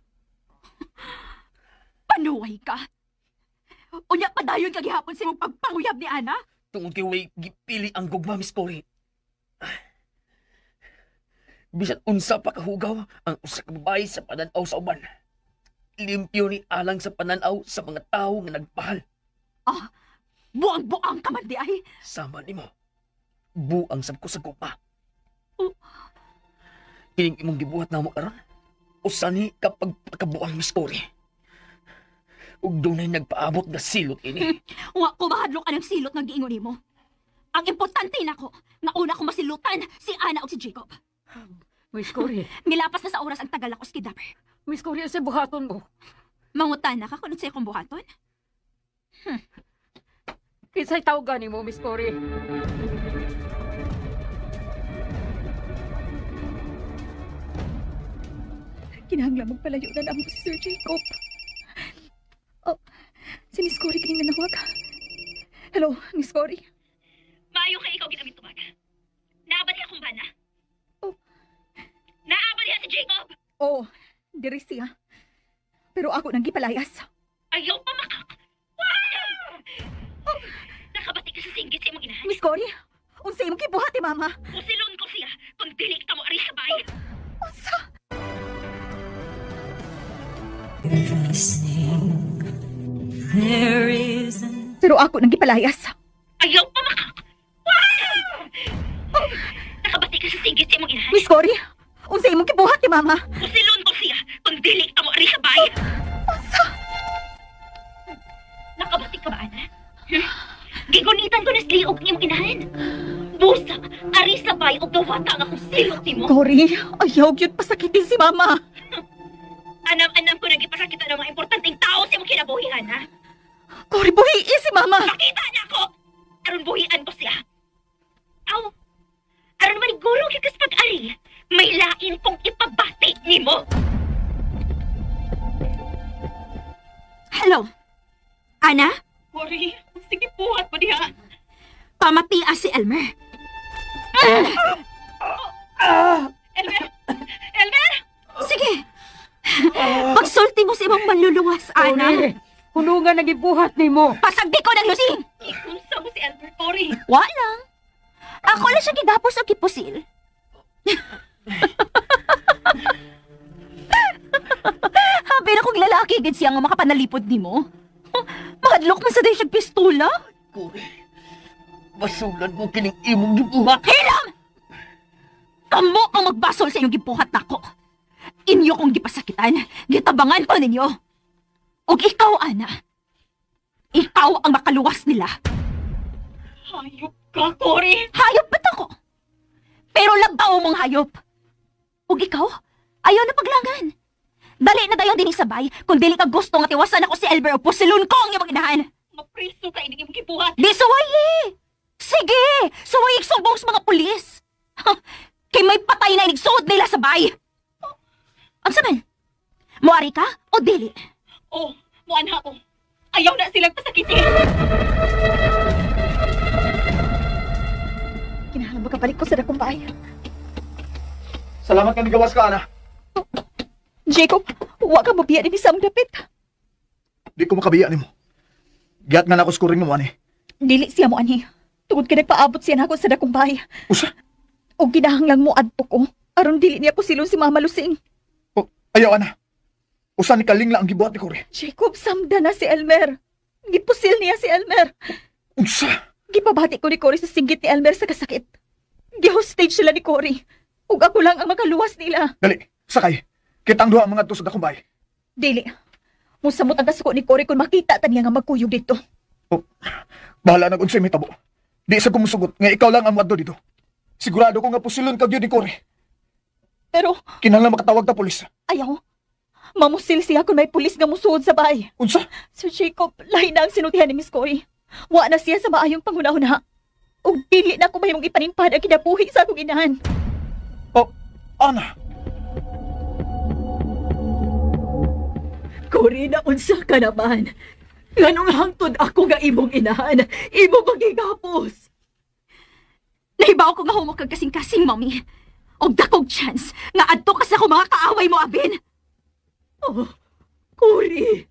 Panuway ka. Unya padayon ka gihapon sa imong pagpanguyab ni Ana? Tungod kay way gipili ang gugma, Miss Cory. Bisan unsa pa kahugaw ang usa ka babae sa pananaw sa uban. Limpyo ni alang sa pananaw sa mga tao nga nagpahal. Ah, buang-buang ka man di ay. Sama nimo. Buang sab ko sa gugma. Oh. Kining imong gibuhat na mo karon. Usa ni kapag pagkabuang, Miss Cory. Ug dunay nagpaabot nga silot ini. Wa ko mahadlok anang silot nga giingon nimo. Ang importante nako, nga una ko masilutan si Ana ug si Jacob. Miss Cory, Milapas na sa oras ang tagal ako sa kidnapper. Miss Cory, sa buhaton mo. Mangutan na ka kung sa akong buhaton? Kinsa'y tawagan mo, Miss Cory. Kinahanglan magpalayo na namo si Sir Jacob. Oh, si Miss Cory kining nanawag. Hello, Miss Cory. Maayo kay ikaw ginamit tubag. Naabot niya akong bana. Oh. Naabot niya si Jacob. Oh, diri siya. Pero ako nang gipalayas. Ayaw pa makak. Nakabati ka sa singgit sa imong inahan. Miss Cory, unsa imong gibuhat ni Mama? Usilon ko siya kung dili ka mo ari sa bahay. Unsa? Pero ako nang gipalayas. Ayaw pa makak. Nakabati ka sa singgit sa imong inahan. Miss Cory, unsa imong gibuhat ni Mama? Usilon ko siya kung dili ka mo ari sa bahay. Unsa? Nakabati ka ba, Ana? Gigunitan ko na sliog ng imong inahan. Busa, ari sa bahay o gawata nga kung silot ni mo. Cory, ayaw gyud pasakitin si Mama. Anam-anam ko nagipasakita ng mga importanteng tao sa imong kinabuhian, ha? Cory, buhiin si Mama. Pakita niya ako! Aron buhian ko siya. Aw, aron maniguro kikas pag-ari, may lain kong ipabati ni mo. Hello? Ana? Cory, sige buhat mo diha. Pamatia si Elmer. Elmer! Elmer! Sige! Pagsulti mo sa imong manluluwas, Ana. Cory, hulungan na gibuhat ni mo. Pasagdi ko ng lusing! Ikunsa mo si Elmer, Cory. Wa lang. Ako lang siya gidapos o gipusil. Habi na kong lalaki gid siya nga makapanalipod ni mo. Mahadlok man sa day siyang pistola. Cory, basulan mo kining imong gibuhat. Hilam! Kamo ang magbasol sa inyong gibuhat nako. Inyo kong gipasakitan, gitabangan ko ninyo. Og ikaw, Ana, ikaw ang makaluwas nila. Hayop ka, Cory. Hayop ba't ako? Pero labaw mong hayop. Og ikaw, ayaw na paglangan. Dali na dayon din sabay kung dili ka gusto nga tiwasan ako si Elber o pusilon ko ang iyong inahan. Mapriso ka ining imong gibuhat. Di suwayi! Sige! Suwayi sumbong sa mga pulis. Kay may patay na inigsuot nila sabay. Ang saman, muari ka o dili? Oh, muan ha ko. Ayaw na silang pasakitin. Kinahanglan magkabalik ko sa dakong bahay. Salamat ka ni gawas ka, Ana. Jacob, wa ka mabiya din sa among dapit. Di ko makabiya nimo. Giat nga na ako skuring mo, ani. Dili siya mo ani. Tungod ka nagpaabot siya na ako sa dakong bahay. Usa? O kinahanglan mo adto ko. Aron dili niya pusilon si Mama Lusing. O, ayaw, Ana. Usa ni kaling lang ang gibuhat ni Cory. Jacob, samda na si Elmer. Gipusil niya si Elmer. Unsa? Gipabati ko ni Cory sa singgit ni Elmer sa kasakit. Gihostage sila ni Cory. Ug ako lang ang makaluwas nila. Dali, sakay. Kita ang duha ang mga to sa dakong bahay. Dili. Musamot ang kasuko ni Cory kung makita ta niya nga magkuyog dito. O, bahala na kung sa'yo may tabo. Di sa kumusugot nga ikaw lang ang maddo dito. Sigurado ko nga pusilon ka yun ni Cory. Pero Kinahanglan makatawag ta pulis. ayaw. Mamusil siya kung may pulis nga musuod sa bahay. Unsa? Sir Jacob, lahi na ang sinutihan ni Miss Cory. Wa na siya sa maayong panghuna-huna. Ug dili na ako mahimong ipanimpad ang kinabuhi sa akong inahan. O, Ana. Cory, na unsa ka naman. Nganong hangtod ako nga imong inahan, imo magigapos. Nahibaw ko nga humok kag kasing-kasing, mami. Og dakog chance nga adto ka sa ako mga kaaway mo, Abin. Oh, Cory.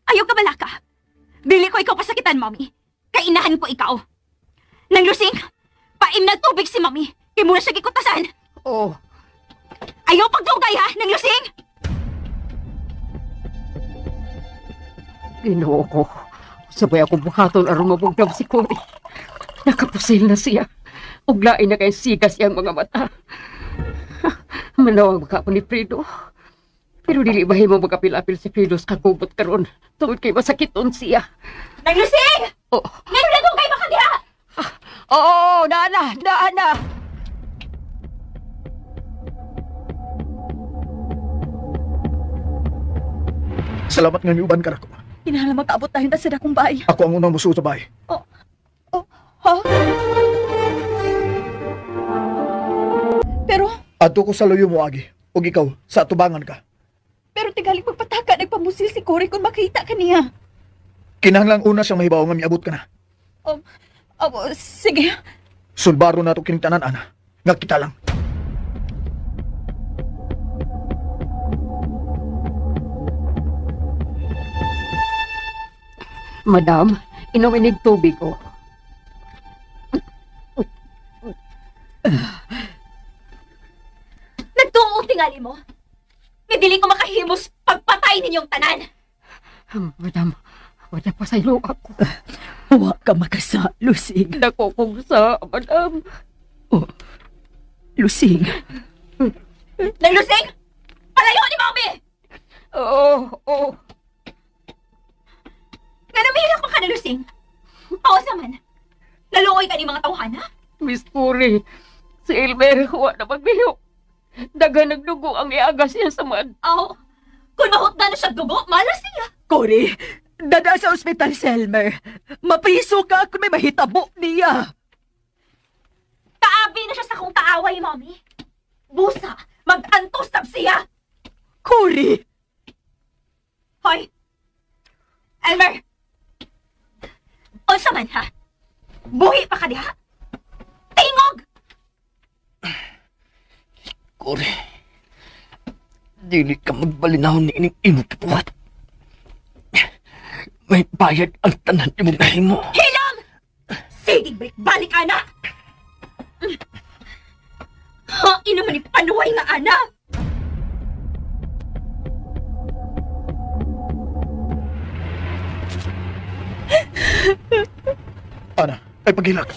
Ayaw ka balaka. Dili ko ikaw pasakitan, Mami. Kainahan ko ikaw. Nang lusing, paim na tubig si Mami. Kaya muna siya gikutasan. Oh, Ayaw pagdugay ha, nang lusing! Ginoo ko. Sabay ako buhaton aron mabugnaw si Cory. Nakapusil na siya. Ug lain na kay sigas iyang mga mata. Manawag ka ako ni Fredo. Pero dili ba himo magapil-apil si Fredo sa kagubot karon tungod kay masakiton siya. Nang lusing! Oh, Ngayon na dugay baka diha! oo, naana. Salamat nga niuban ka na ko. Kinahanglan makaabot tayo ta sa dakong bahay. Ako ang unang musuo sa bahay. Ha? Pero, Adto ko sa loyo mo, Agi. Ug ikaw, sa atubangan ka. pero tigaling magpataka, nagpamusil si Cory kung makita ka niya. Kinahanglang una siyang mahibaw nga miabot ka na. Sige. Sulbaro na ito kining tanan, Ana. Nga kita lang. Madam, inuminig tubig ko. Nagtuong tingali mo. Nga dili ko makahimos pagpatay ninyong tanan. Madam, wala pa sa ilo ako. Huwag ka makasa, Lusing. Dako kong sa, madam. Lusing. Nang lusing! Palayo ni Mami! Oo. Nga namihilak mo ka na lusing. Awas naman. Naluoy ka ni mga tawhana. Miss Cory, si Elmer, huwa na magbiyo. Daga nagdugo ang iagas niya sa man. Aw, kung mahot na siya dugo, malas niya. Cory, dada sa ospital si Elmer. Mapriso ka kung may mahitabo niya. Kaabi na siya sa kong kaaway, Mami. Busa, mag-antos tab siya. Cory! Hoy! Elmer! Unsa man, ha? Buhi pa ka diha? Tingog! Cory, dili ka magbalinaw ni ining imong kibuhat. May bayad ang tanan imong nahimo. Hilang! Sige, balik, ana! Ha, inaman ni panuway nga, ana! Ana, ay paghilak.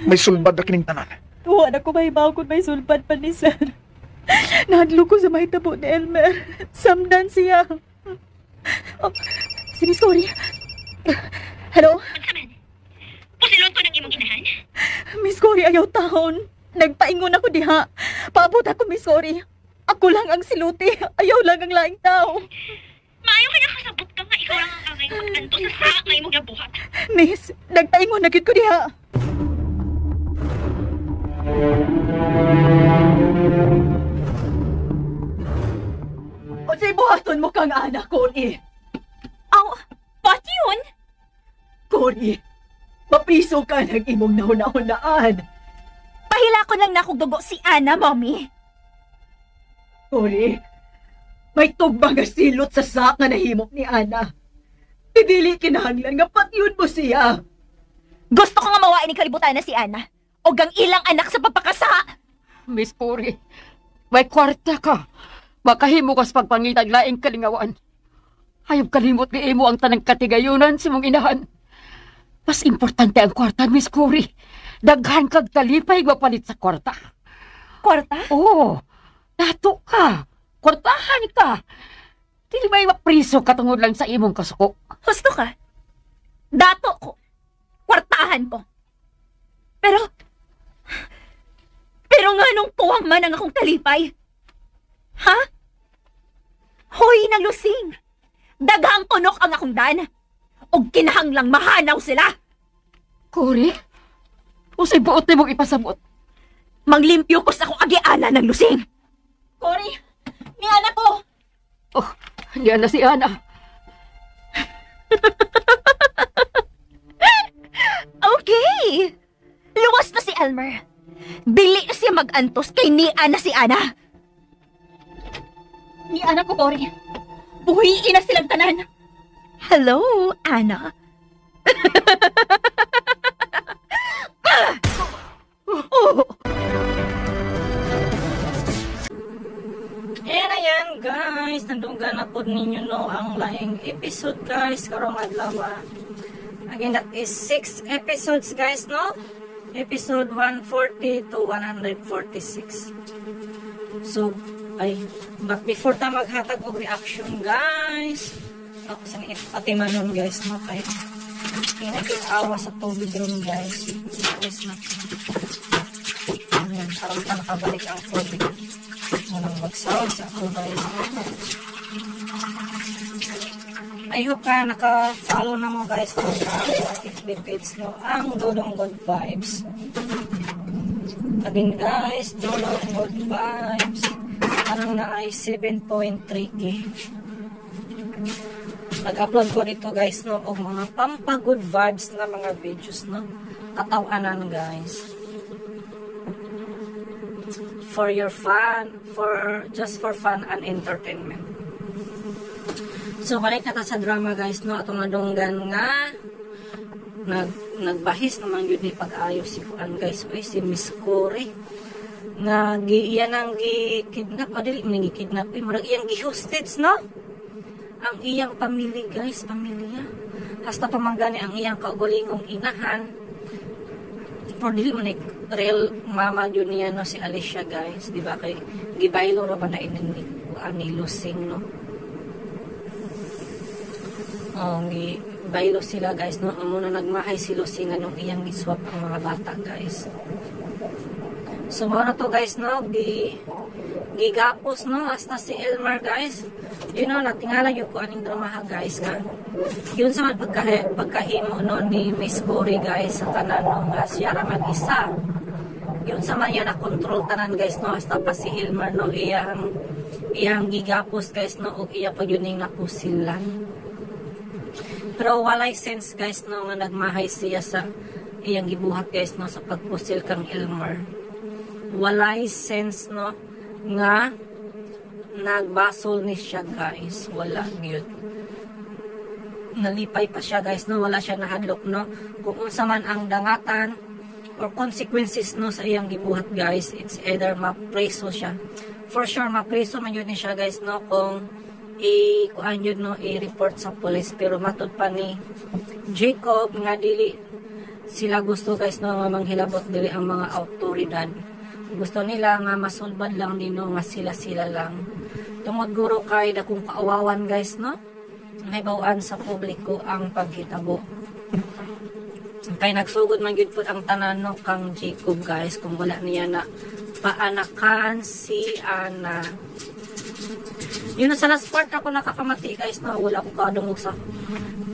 May sulbad na kining tanan. Huwag na ko mahibaw kung may sulpan pa ni Sir. Nahadlo ko sa mahitabo ni Elmer. Samdan siya. Si Miss Cory. Hello? Pusilon ko ng imong inahan? Miss Cory, ayaw taon. Nagpaingon ako diha. Paabot ako, Miss Cory. Ako lang ang siluti. Ayaw lang ang laing tao. Maayo ka nakasabot ka nga ikaw lang ang angay mag-anto sa sa imong nabuhat. Miss, nagpaingon na gid ko diha. O say buhaton mo kang anak, Cory. Aw, pati yun? Cory, mapriso ka ng imong nahuna-hunaan. Pahila ko lang nakudugo si Ana, Mommy. Cory, may tugba nga silot sa sak nga nahimok ni Ana. Tidili kinahanglan nga patyun mo siya. Gusto ko nga mawain ni kalibutan na si Ana. O gang ilang anak sa papakasa. Miss Cory, may kwarta ka. Makahimo ka sa pagpangitag laing kalingawan. Hayop kalimot ni imo ang tanang katigayunan sa mong inahan. Mas importante ang kwarta, Miss Cory. Daghan kag talipay mapalit sa kwarta. Kwarta? Oo, nato ka. Kwartahan ka. Dili may mapriso katungod lang sa imong kasuko. Gusto ka? Dato ko. Kwartahan ko. Pero nga nung puwang man ang akong talipay. Ha? Hoy nang lusing. Daghang tunok ang akong dan. O kinahanglang mahanaw sila. Cory? Usay buot ni mong ipasabot. Manglimpyo ko sa akong agiana ng lusing. Cory, ni Ana ko. Oh, yan na si Ana. Okay. Luwas na si Elmer. Dili siya mag-antos kay ni Ana si Ana. Ni anak ko, Cory. Buhiin na silang tanan. Hello, Ana. Ayan guys, nandugan na po ninyo no ang laing episode guys karong adlaw. Again, that is 6 episodes guys no. Episode 140 to 146. So, but before ta maghatag og reaction guys, ako sa pati manon guys no kay kinakit-awa sa tubig ron guys. Guys na. Ayan, parang pa nakabalik ang tubig. Walang mag-sound sa ako guys. I hope ka naka-follow na mo guys no, sa FB page no, ang Dodong Good Vibes. Again guys, Dodong Good Vibes. Parang na ay 7.3k. Nag-upload ko dito guys no, o mga pampa-good vibes na mga videos no. Katawanan guys. For your fun, just for fun and entertainment. So balik na ta sa drama guys no, atong madunggan nga nagbahis naman yun ni pag-ayos si Juan guys, si Miss Cory nga iyan ang gi-kidnap, dili man gi-kidnap, murag iyang gi-hostage no, ang iyang pamilya guys, pamilya hasta pamanggani ang iyang kaugulingong inahan. Pero dili man real mama yun niya no, si Alicia guys, di ba kay gibaylo ra ba na ni Lusing no. Gibaylo sila guys no, muna nagmahay si Lusing anong iyang giswap ang mga bata guys. So na to guys no, gigapos no hasta si Elmer guys, you know, natingala yun ko aning drama guys nga yun sa pagkahimo no ni Miss Cory guys sa tanan no, nga siya ra mag-isa yun sa man yan na control tanan guys no, hasta pa si Elmer no iyang gigapos guys no, o iya pa yun yung napusilan. Pero walay sense guys no, nga nagmahay siya sa iyang gibuhat guys no, sa pagpusil kang Elmer. Walay sense no, nga nagbasol ni siya guys, wala yun. Nalipay pa siya guys no, wala siya nahadlok no, kung unsa man ang dangatan or consequences no sa iyang gibuhat guys, it's either mapreso siya, for sure mapreso man yun ni siya guys no, kung kuan yun no, i-report sa police. Pero matud pa ni Jacob nga dili sila gusto guys no, nga manghilabot dili ang mga autoridad, gusto nila nga masulbad lang din no, nga sila lang tungod guro kay dakong kaawawan guys no, may bawaan sa publiko ang paghitabo. Kay nagsugod man gyud pud ang tanan no kang Jacob guys, kung wala niya na paanakan si Ana. Yun sa last part ako nakakamati guys no, wala ko kadungog sa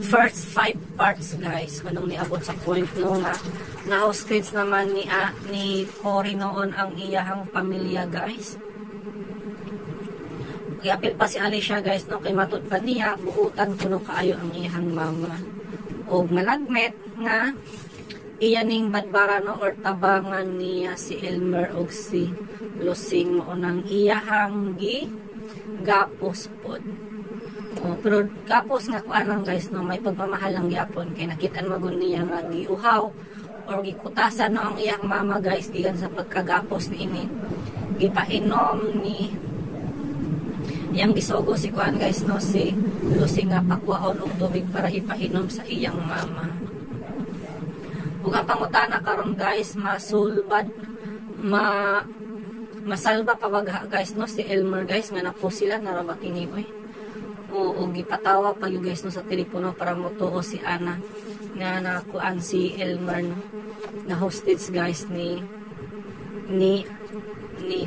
first 5 parts guys, kanong niabot sa point no nga na hostage naman ni Cory noon ang iyahang pamilya guys. Iapil pa si Alicia guys no, kay matud pa niya buutan kuno kaayo ang iyahang mama o malagmet nga iyaning badbara no, or tabangan niya si Elmer o si Lusing mo nang iyahang gapos pod. Pero gapos nga kuanang guys no, may pagmamahal ang gyapon kay nakitaan magun niya nga giuhaw or gikutasan no ang iyang mama guys gikan sa pagkagapos niini, gipainom ni iyang gisugo si kuan guys no, si Lusing nga pakwaon og tubig para ipainom sa iyang mama. Ug ang pangutana karon guys, masulbad masalba pa bagha guys no si Elmer guys nga napo sila narabakini oy. O gipatawa pa yung guys no sa telepono para motuo si Ana nga nakuan si Elmer no, na hostage guys ni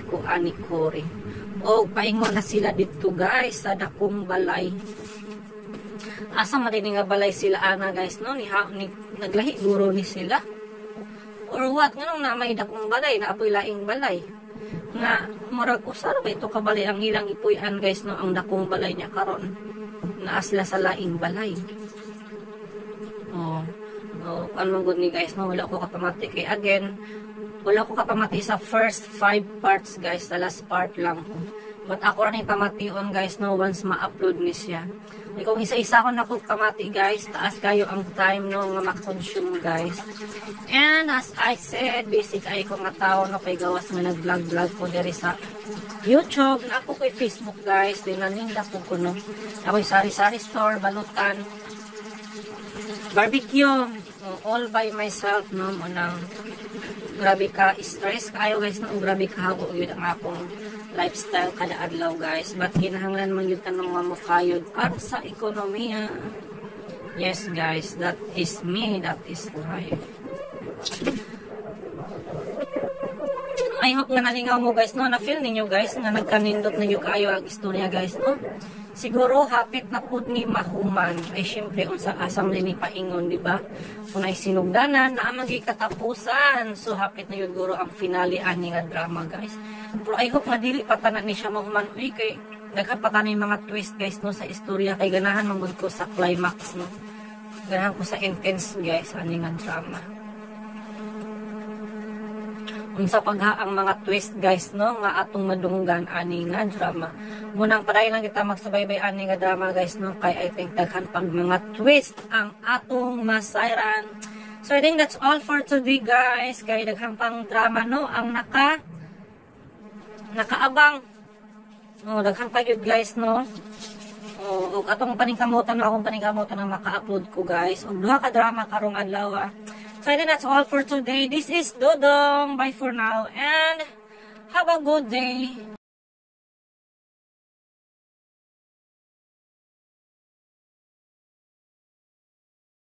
kuan ni Cory. O paingon na sila dito guys sa dakong balay. Asa man din nga balay sila Ana guys no, ni naglahi guro ni sila or what nganong na may dakong balay na apoy laing balay nga murag usar ba ito kabalay ang ilang ipuyan guys no, ang dakong balay niya karon naa sila sa laing balay. Ano gud ni guys no, wala ko kapamati kay again Wala ko kapamati sa first 5 parts guys, sa last part lang. But ako rin pamation guys no, once ma-upload ni siya. Kung isa-isa ko na po pamati guys, taas kayo ang time no nga ma-consume guys. And as I said, basic ay ko nga tao no kay gawas nga nag-vlog ko diri sa YouTube. Na ako kay Facebook guys, dinaninda po ko no. Ako'y sari-sari store, balutan, barbecue, all by myself no. Unang grabe ka stress kayo guys no, grabe ka ako yun ang akong lifestyle kada adlaw guys, but kinahanglan man yun tanong mamukayod para sa ekonomiya. Yes guys, that is me, that is life. I hope nga nalingaw mo guys no, na-feel ninyo guys nga nagkanindot na yung kayo ang istorya guys no. Siguro hapit na po ni mahuman ay syempre unsa asam ni paingon di ba? Kung ay sinugdanan na magi katapusan, so hapit na yun guro ang finale ani nga drama guys. Pero I hope nga dili patanan ni siya mahuman uy kay nagkapatan ni mga twist guys no sa istorya kay ganahan mangud ko sa climax no. Ganahan ko sa intense guys ani nga drama. Unsa paghaang mga twist guys no nga atong madunggan ani nga drama. Munang paday lang kita magsubaybay ani nga drama guys no kay I think daghan pag mga twist ang atong masayran. So I think that's all for today guys. Kay daghan pang drama no ang nakaabang. Oh, daghan pa gyud guys no. Oh, atong paningkamutan akong paningkamutan ang maka-upload ko guys. Og duha ka drama karong adlaw. So I think that's all for today. This is Dodong. Bye for now and have a good day.